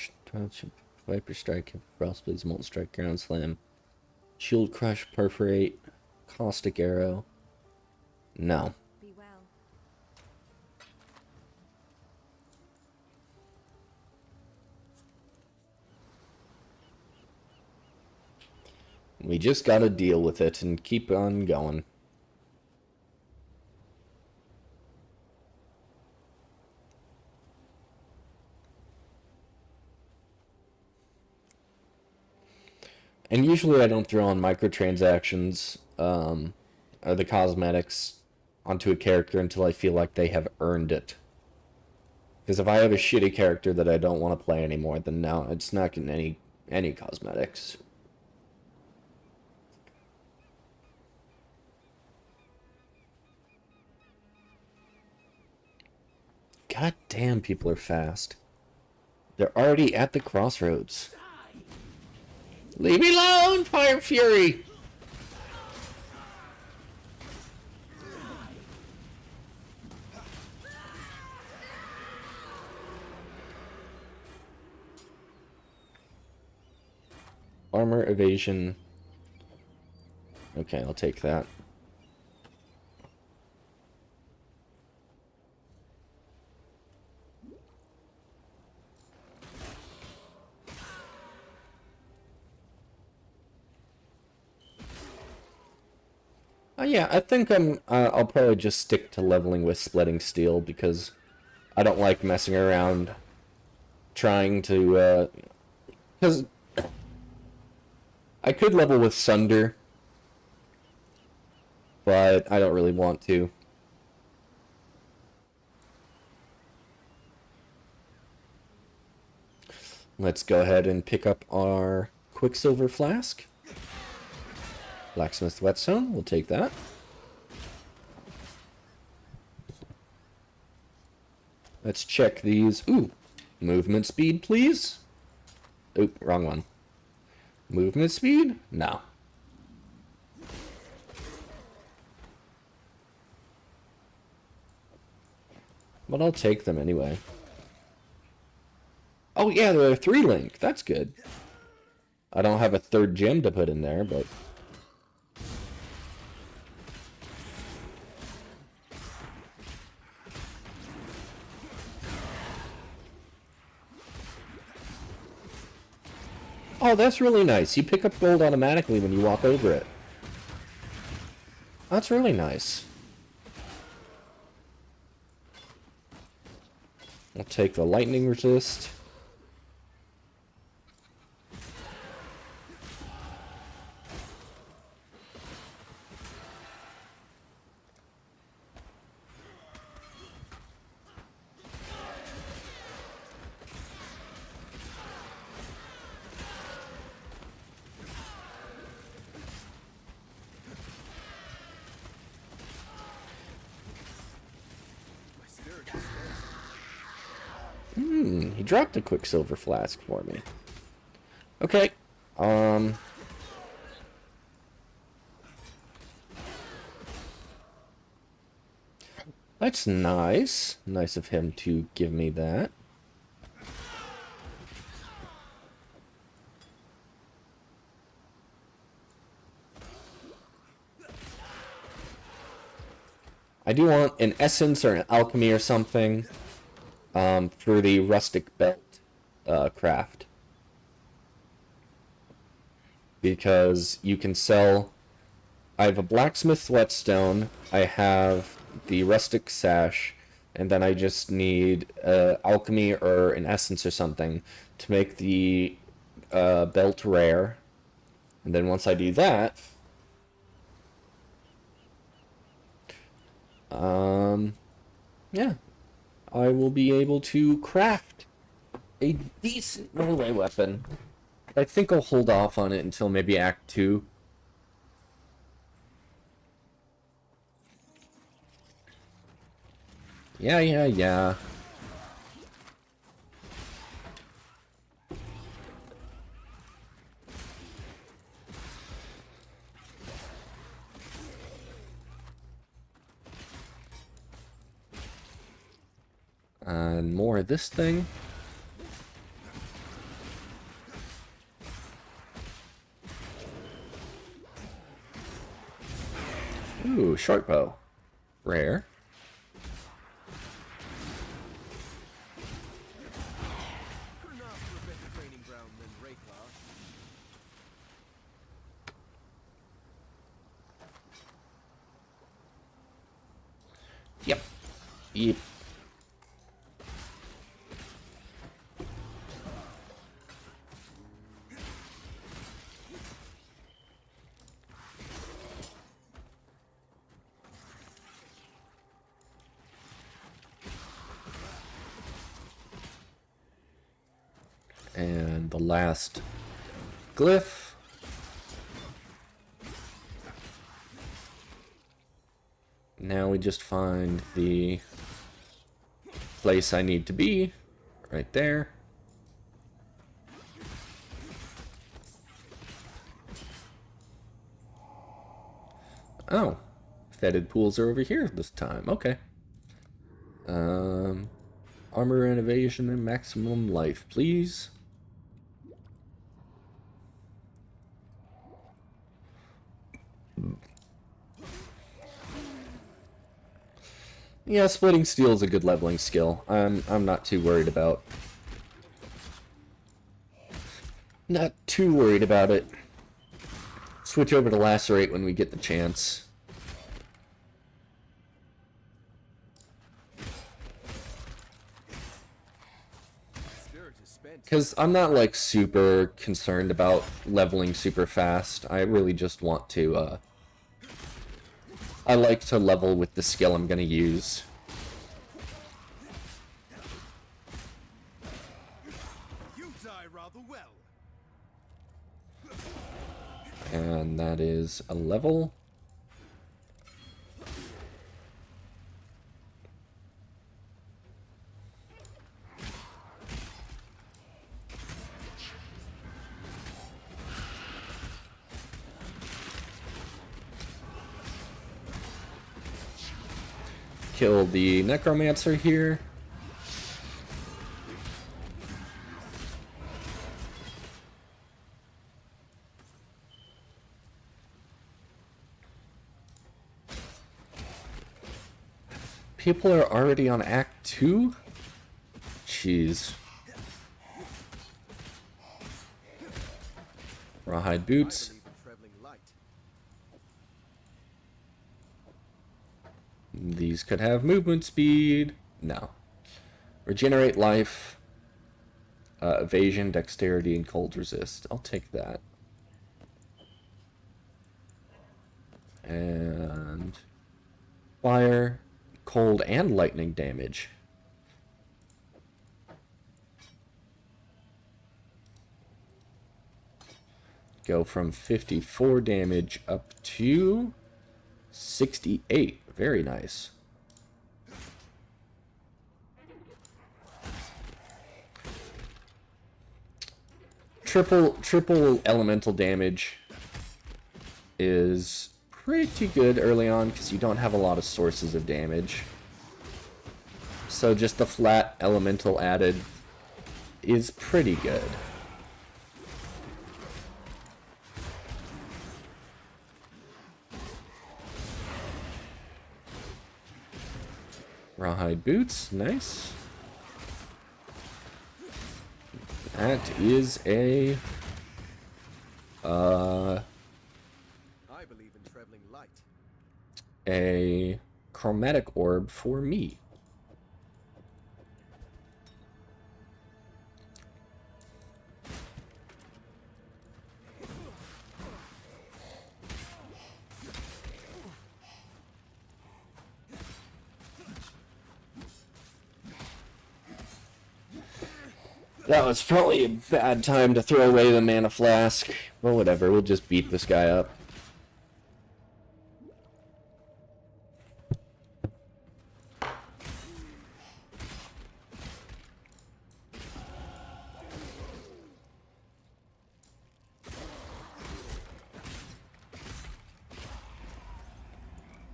Viper Strike, Frost Blaze, Molten Strike, Ground Slam, Shield Crush, Perforate, Caustic Arrow. No. Be well. We just gotta deal with it and keep on going. And usually I don't throw on microtransactions, or the cosmetics onto a character until I feel like they have earned it. Because if I have a shitty character that I don't want to play anymore, then no, it's not getting any cosmetics. God damn, people are fast. They're already at the crossroads. Leave me alone, Fire Fury! Armor, evasion. Okay, I'll take that. Yeah, I think I'll probably just stick to leveling with Splitting Steel because I don't like messing around trying to, because I could level with Sunder, but I don't really want to. Let's go ahead and pick up our Quicksilver Flask. Blacksmith Whetstone, we'll take that. Let's check these. Ooh, movement speed, please. Oop, wrong one. Movement speed? No. But I'll take them anyway. Oh yeah, they're a 3-link. That's good. I don't have a third gem to put in there, but... Oh, that's really nice. You pick up gold automatically when you walk over it. That's really nice. I'll take the lightning resist. He dropped a Quicksilver Flask for me. Okay. That's nice. Nice of him to give me that. I do want an essence or an alchemy or something for the rustic belt craft. Because you can sell... I have a blacksmith whetstone, I have the rustic sash, and then I just need alchemy or an essence or something to make the belt rare. And then once I do that... yeah, I will be able to craft a decent melee weapon. I think I'll hold off on it until maybe Act 2. Yeah. And more of this thing. Ooh, short bow. Rare. Couldn't ask for a better training ground than Rayclaw. Yep. And the last glyph. Now we just find the place I need to be, right there. Oh, fetid pools are over here this time. Okay. Armor and evasion and maximum life, please. Yeah, splitting steel is a good leveling skill. I'm not too worried about. Not too worried about it. Switch over to lacerate when we get the chance. Spirit is spent. Because I'm not, like, super concerned about leveling super fast. I really just want to, I like to level with the skill I'm gonna use. You die rather well. And that is a level. Kill the necromancer here. People are already on Act 2? Jeez. Rawhide boots. I believe in traveling light. These could have movement speed. No. Regenerate life. Evasion, dexterity, and cold resist. I'll take that. And fire, cold, and lightning damage. Go from 54 damage up to 68. Very nice. Triple elemental damage is pretty good early on because you don't have a lot of sources of damage. So just the flat elemental added is pretty good. Rawhide boots, nice. That is a I believe in traveling light. a chromatic orb for me. That was probably a bad time to throw away the mana flask. Well, whatever, we'll just beat this guy up.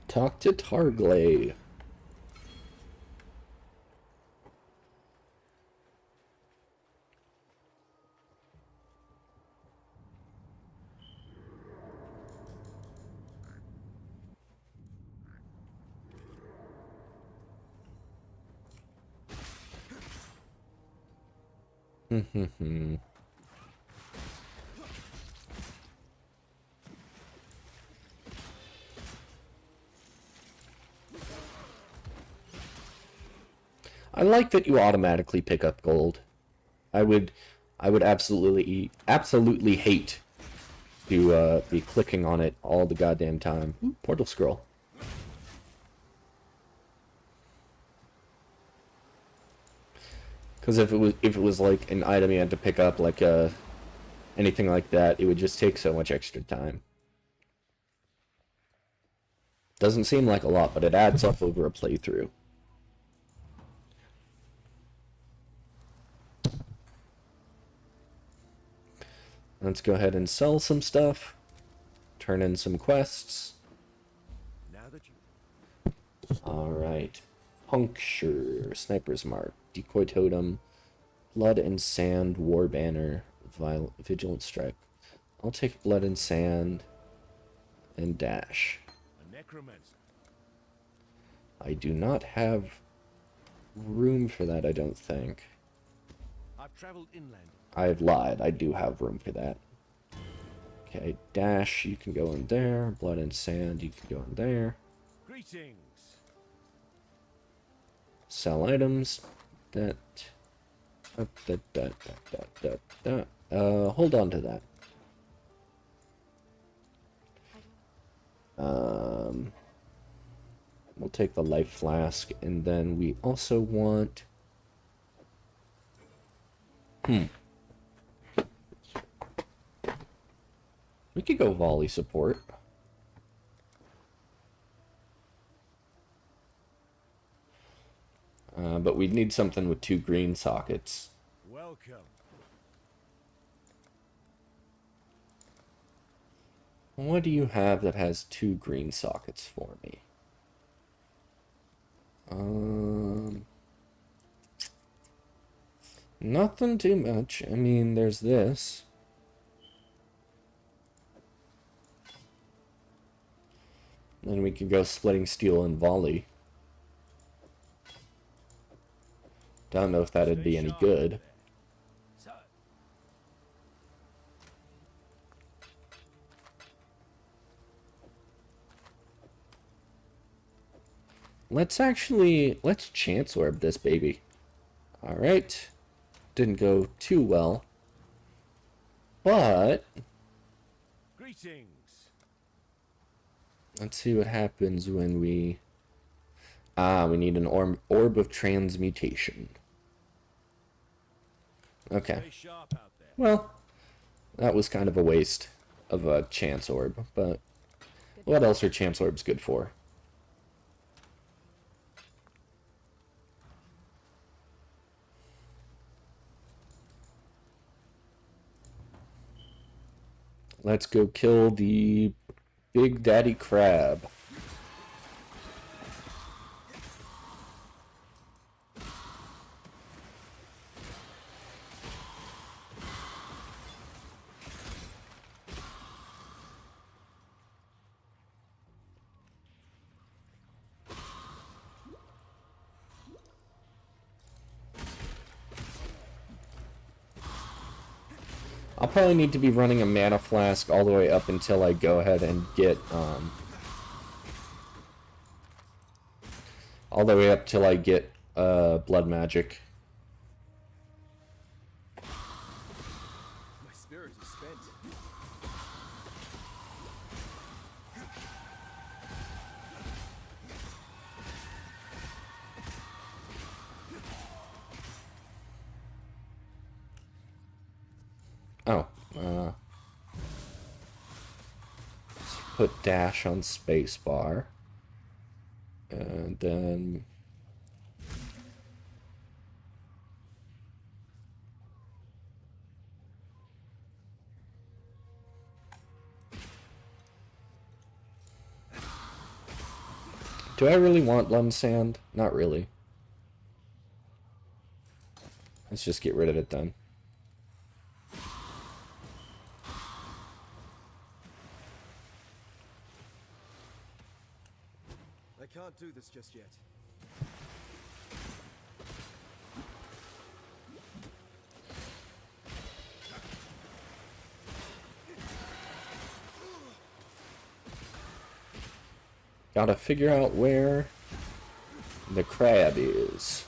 Talk to Targlay. I like that you automatically pick up gold. I would absolutely hate to be clicking on it all the goddamn time. Ooh, portal scroll. Because if it was like an item you had to pick up, like anything like that, it would just take so much extra time. Doesn't seem like a lot, but it adds up over a playthrough. Let's go ahead and sell some stuff. Turn in some quests. Now that you Alright. Puncture, Sniper's Mark, Decoy Totem, Blood and Sand, War Banner, Vigilant Strike. I'll take Blood and Sand and Dash. A necromancer. I do not have room for that, I don't think. I've traveled inland. I've lied. I do have room for that. Okay, Dash, you can go in there. Blood and Sand, you can go in there. Greetings. Sell items. That. Hold on to that. We'll take the life flask, and then we also want... We could go volley support. But we'd need something with 2 green sockets. Welcome. What do you have that has 2 green sockets for me? Nothing too much. I mean, there's this. Then we could go splitting steel and volley. Don't know if that'd be any good. Let's chance orb this baby. Alright. Didn't go too well. But Greetings. let's see what happens when we... we need an orb of transmutation. Okay. Stay sharp out there. Well, that was kind of a waste of a chance orb, but what else are chance orbs good for? Let's go kill the Big Daddy Crab. I'll probably need to be running a mana flask all the way up until I go ahead and get, all the way up till I get, blood magic. My spirit is spent. Oh, let's put dash on spacebar, and then do I really want Lund Sand? Not really. Let's just get rid of it then. I can't do this just yet. Gotta figure out where the crab is.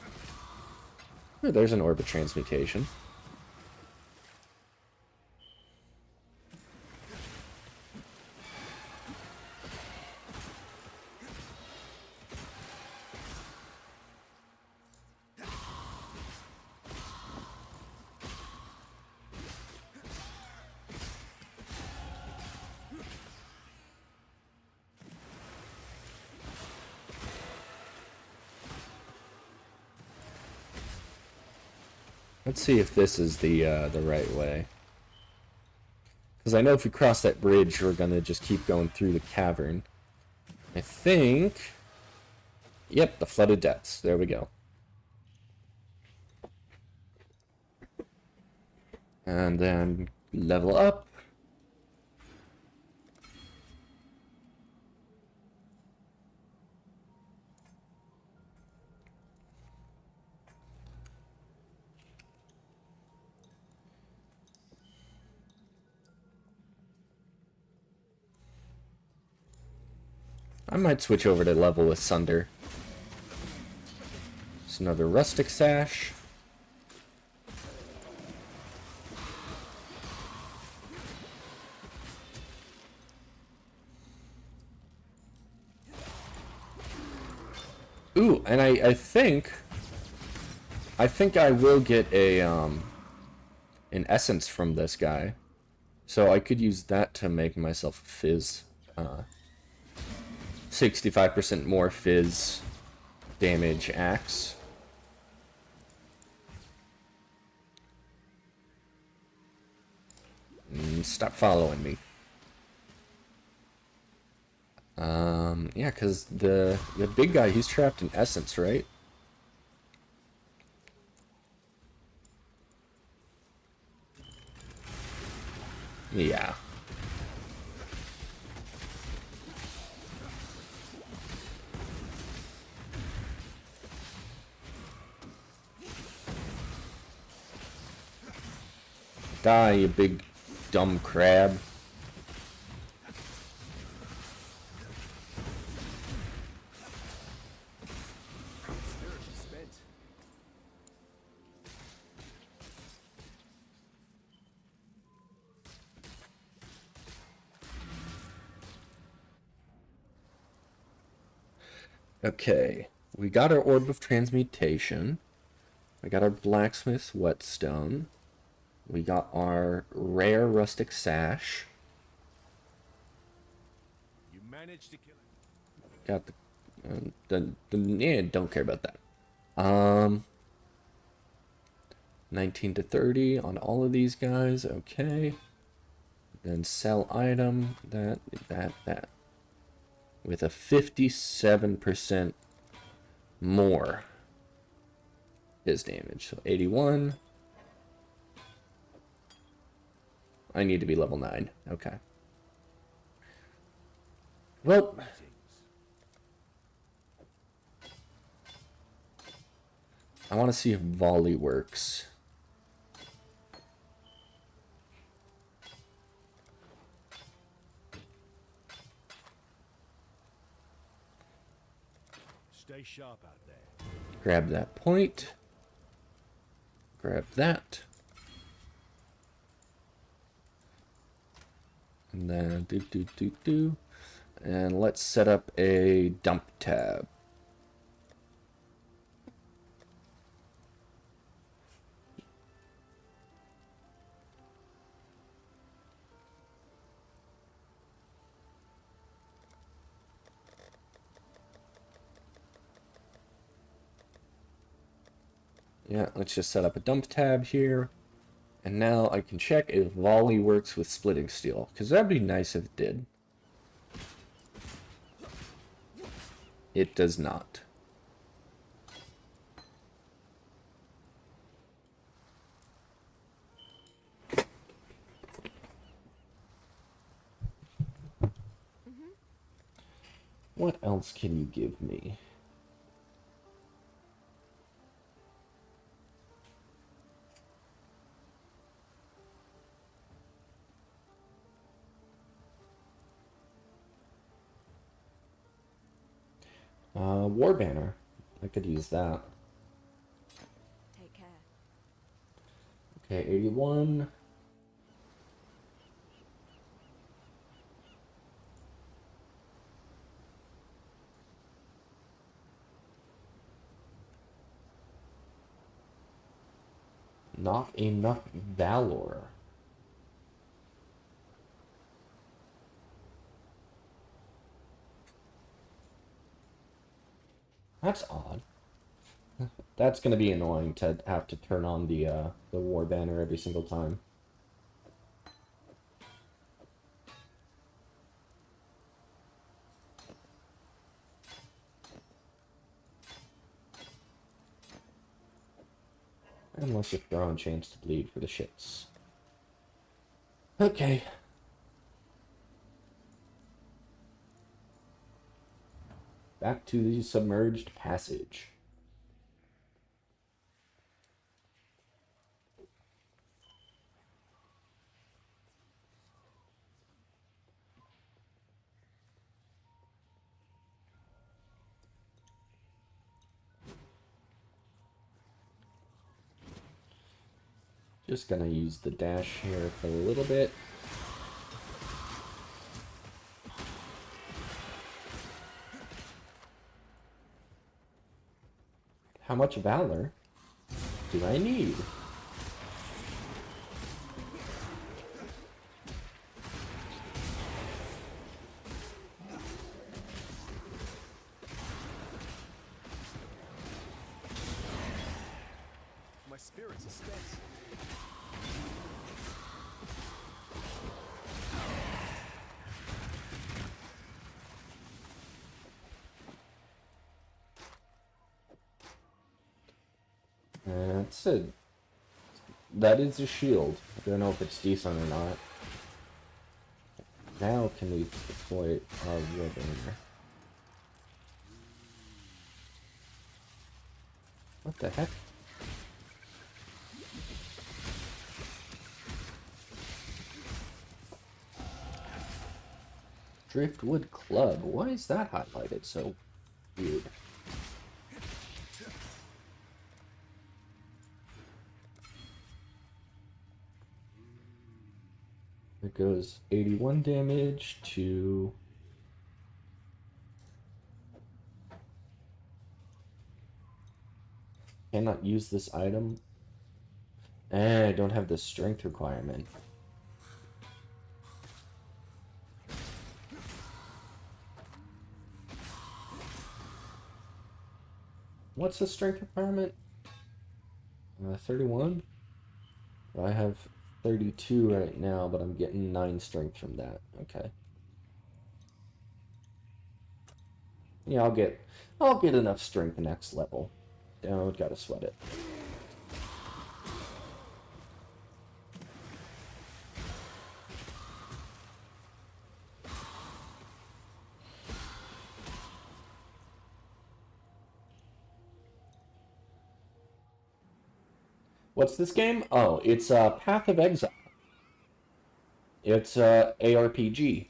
Oh, there's an orb of transmutation. Let's see if this is the right way. Because I know if we cross that bridge, we're gonna just keep going through the cavern. I think... Yep, the Flooded Depths. There we go. And then level up. I might switch over to level with Sunder. It's another Rustic Sash. Ooh, and I think I will get a an essence from this guy. So I could use that to make myself a fizz. 65% more fizz damage axe. Stop following me. Yeah, because the big guy, he's trapped in essence, right? Yeah. Die, you big dumb crab. Spirit is spent. Okay, we got our Orb of Transmutation. We got our Blacksmith's Whetstone. We got our Rare Rustic Sash. You managed to kill it. Got yeah, don't care about that. 19 to 30 on all of these guys, okay. Then sell item, that. With a 57% more his damage. So 81. I need to be level 9. Okay. Well, I want to see if volley works. Stay sharp out there. Grab that point. Grab that. And then do. And let's set up a dump tab. Yeah, let's just set up a dump tab here. And now I can check if volley works with splitting steel, because that'd be nice if it did. It does not. What else can you give me? War banner. I could use that. Take care. Okay, 81. Not enough valor. That's odd. That's gonna be annoying to have to turn on the war banner every single time. Unless you're throwing chance to bleed for the shits. Okay. Back to the submerged passage. Just gonna use the dash here for a little bit. How much valor do I need? My spirits are spent. That's it. That is a shield. I don't know if it's decent or not. Now can we deploy our ribbon? What the heck? Driftwood Club. Why is that highlighted so weird? It goes 81 damage to... Cannot use this item. I don't have the strength requirement. What's the strength requirement? 31? I have 32 right now, but I'm getting 9 strength from that. Okay. Yeah, I'll get enough strength next level. Don't gotta sweat it. What's this game? Oh, it's Path of Exile. It's ARPG.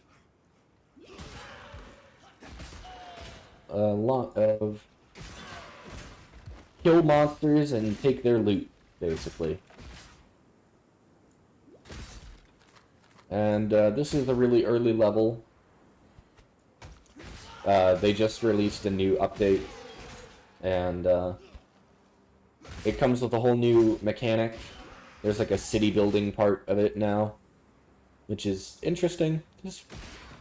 A lot of kill monsters and take their loot, basically. And this is a really early level. They just released a new update, and it comes with a whole new mechanic. There's like a city building part of it now, which is interesting. This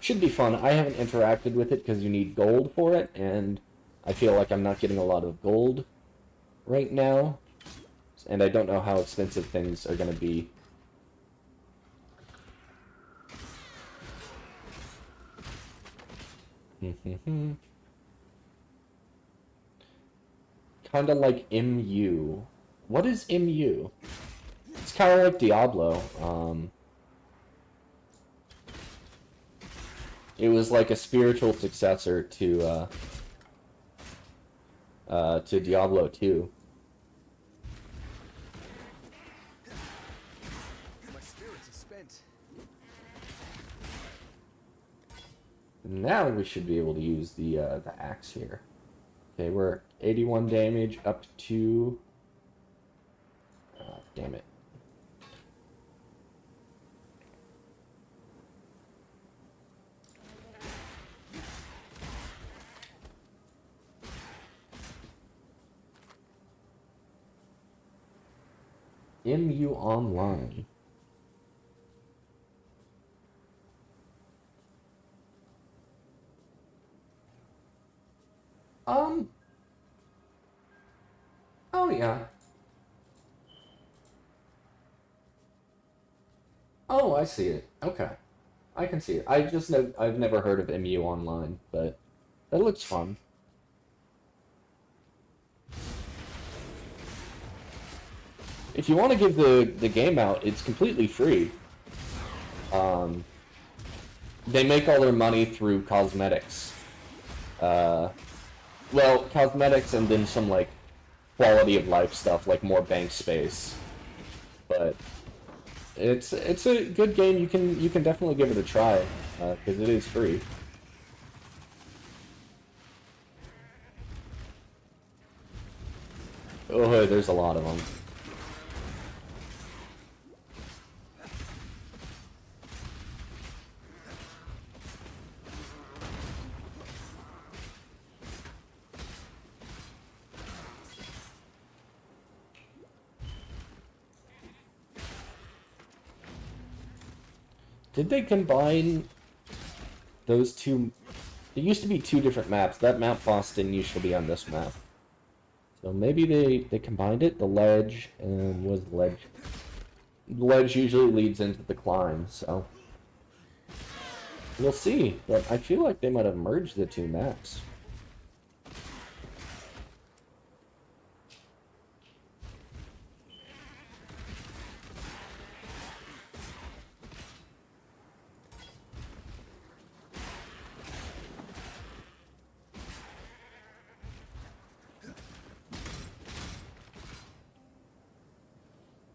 should be fun. I haven't interacted with it because you need gold for it, and I feel like I'm not getting a lot of gold right now, and I don't know how expensive things are going to be. Kind of like MU. What is MU? It's kind of like Diablo. It was like a spiritual successor to Diablo 2. My spirits are spent. Now we should be able to use the axe here. Okay, we're 81 damage up to... damn it. MU Online. Oh yeah. Oh, I see it. Okay. I can see it. I've never heard of MU Online, but that looks fun. If you want to give the game out, it's completely free. They make all their money through cosmetics. Well, cosmetics and then some, like, quality of life stuff, like more bank space. But it's a good game. You can definitely give it a try, because it is free. Oh, there's a lot of them. Did they combine those two? There used to be two different maps. That map boss didn't used to be on this map. So maybe they combined it, the ledge, and what is the ledge? The ledge usually leads into the climb, so we'll see. But I feel like they might have merged the two maps.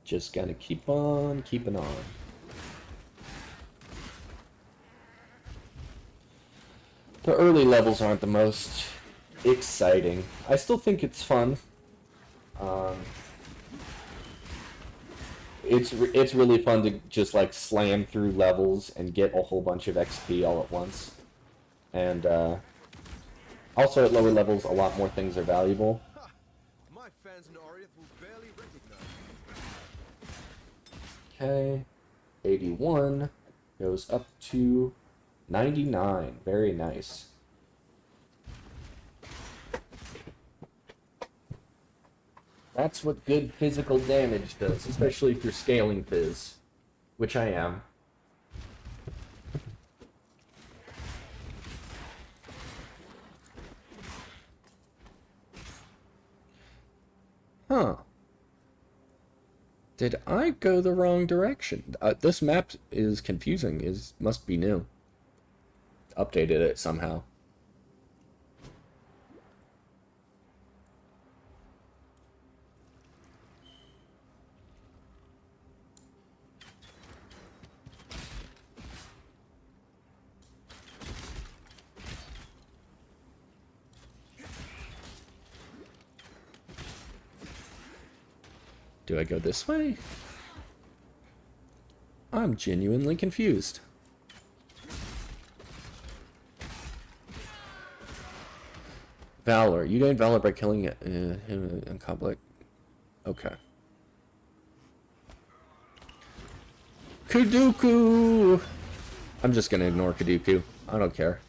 Just gotta keep on keeping on. The early levels aren't the most exciting. I still think it's fun. It's really fun to just like slam through levels and get a whole bunch of XP all at once. And also at lower levels, a lot more things are valuable. My fans in Oriath will barely recognize me. Okay, 81 goes up to 99. Very nice. That's what good physical damage does, especially if you're scaling Fizz, which I am. Huh. Did I go the wrong direction? This map is confusing. Must be new. Updated it somehow. Do I go this way? I'm genuinely confused. Valor. You gain Valor by killing him in public. Okay. Kuduku! I'm just gonna ignore Kuduku. I don't care.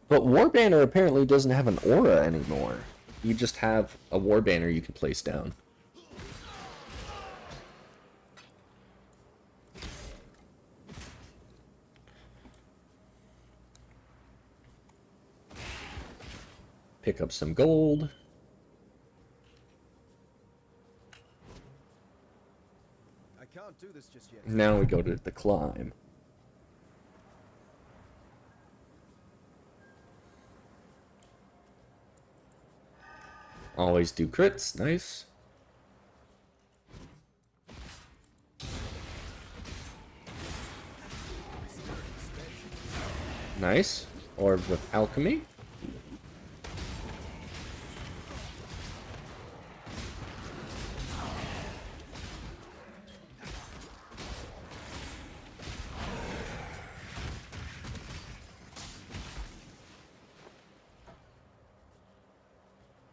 But War Banner apparently doesn't have an aura anymore. You just have a War Banner you can place down. Pick up some gold. I can't do this just yet. Now we go to the climb. Always do crits. Nice. Nice. Orb with alchemy.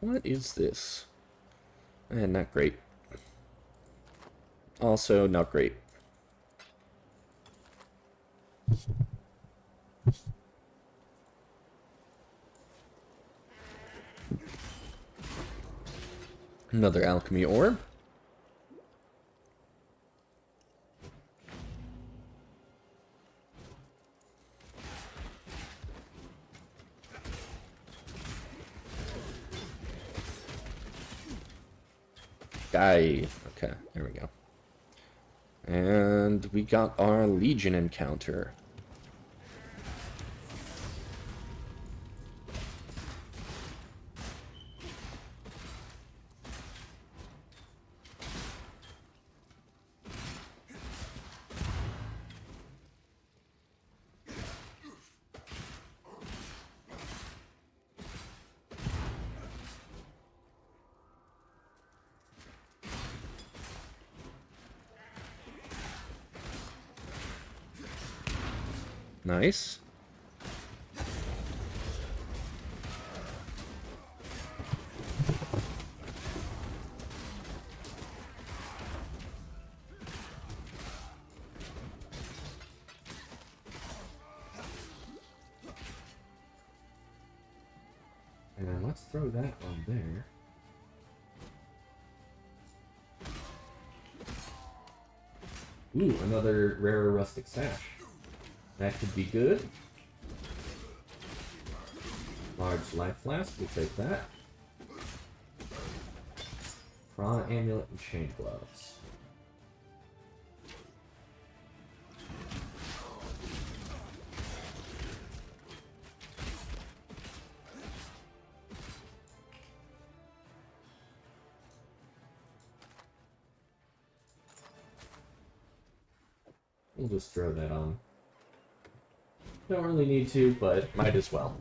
What is this? Not great. Also, not great. Another alchemy orb. Die. Okay, there we go. And we got our Legion encounter. Nice. And let's throw that on there. Ooh, another rare rustic sash. That could be good. Large life flask, we'll take that. Prana amulet and chain gloves. We'll just throw that on. Don't really need to, but might as well.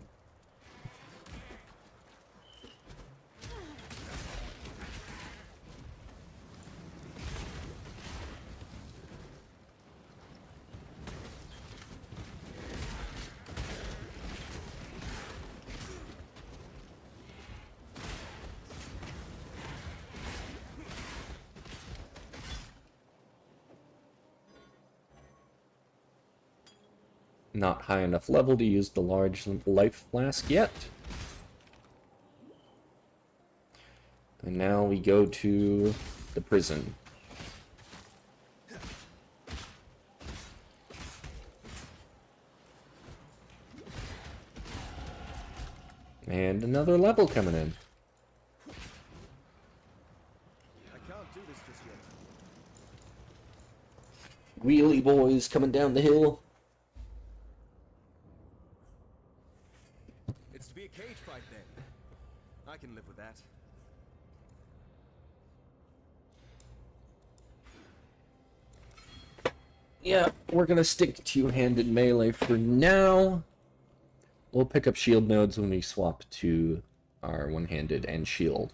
Not high enough level to use the large life flask yet. And now we go to the prison. And another level coming in. I can't do this just yet. Wheelie boys coming down the hill. It's to be a cage fight then. I can live with that. Yeah, we're gonna stick two-handed melee for now. We'll pick up shield nodes when we swap to our one-handed and shield.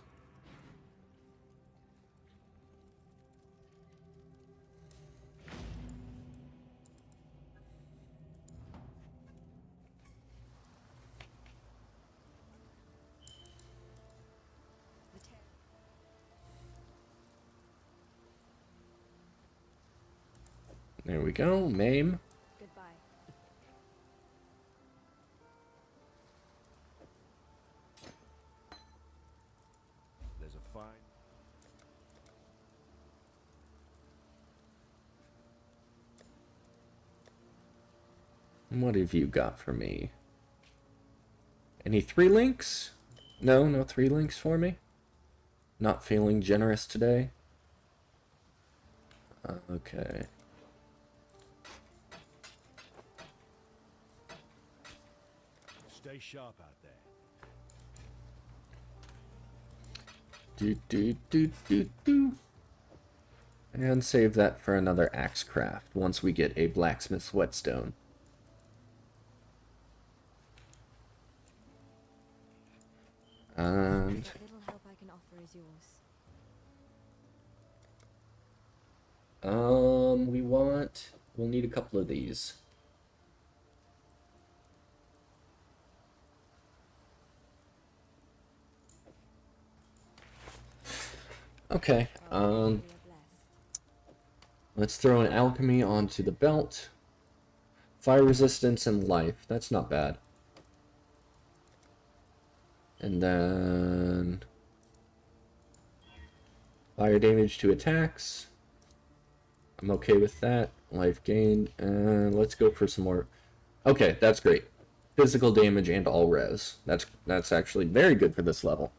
There we go, maim. Goodbye. There's a fine. What have you got for me? Any 3 links? No, no 3 links for me? Not feeling generous today? Okay. Stay sharp out there. Do. And save that for another axe craft once we get a blacksmith's whetstone. And What little help I can offer is yours. we'll need a couple of these. Okay, We are blessed. let's throw an alchemy onto the belt. Fire resistance and life, that's not bad. And then fire damage to attacks. I'm okay with that. Life gained. And let's go for some more. Okay, that's great. Physical damage and all res. That's actually very good for this level.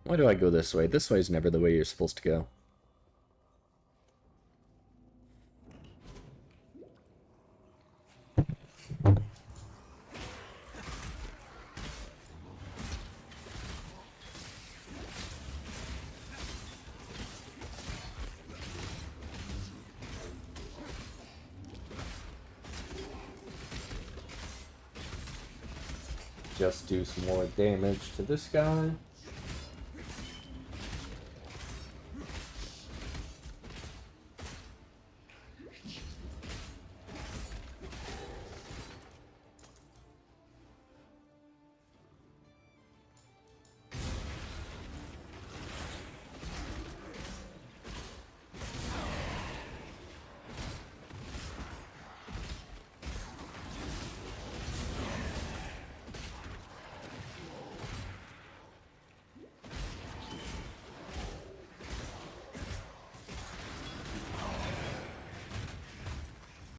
Why do I go this way? This way is never the way you're supposed to go. Just do some more damage to this guy.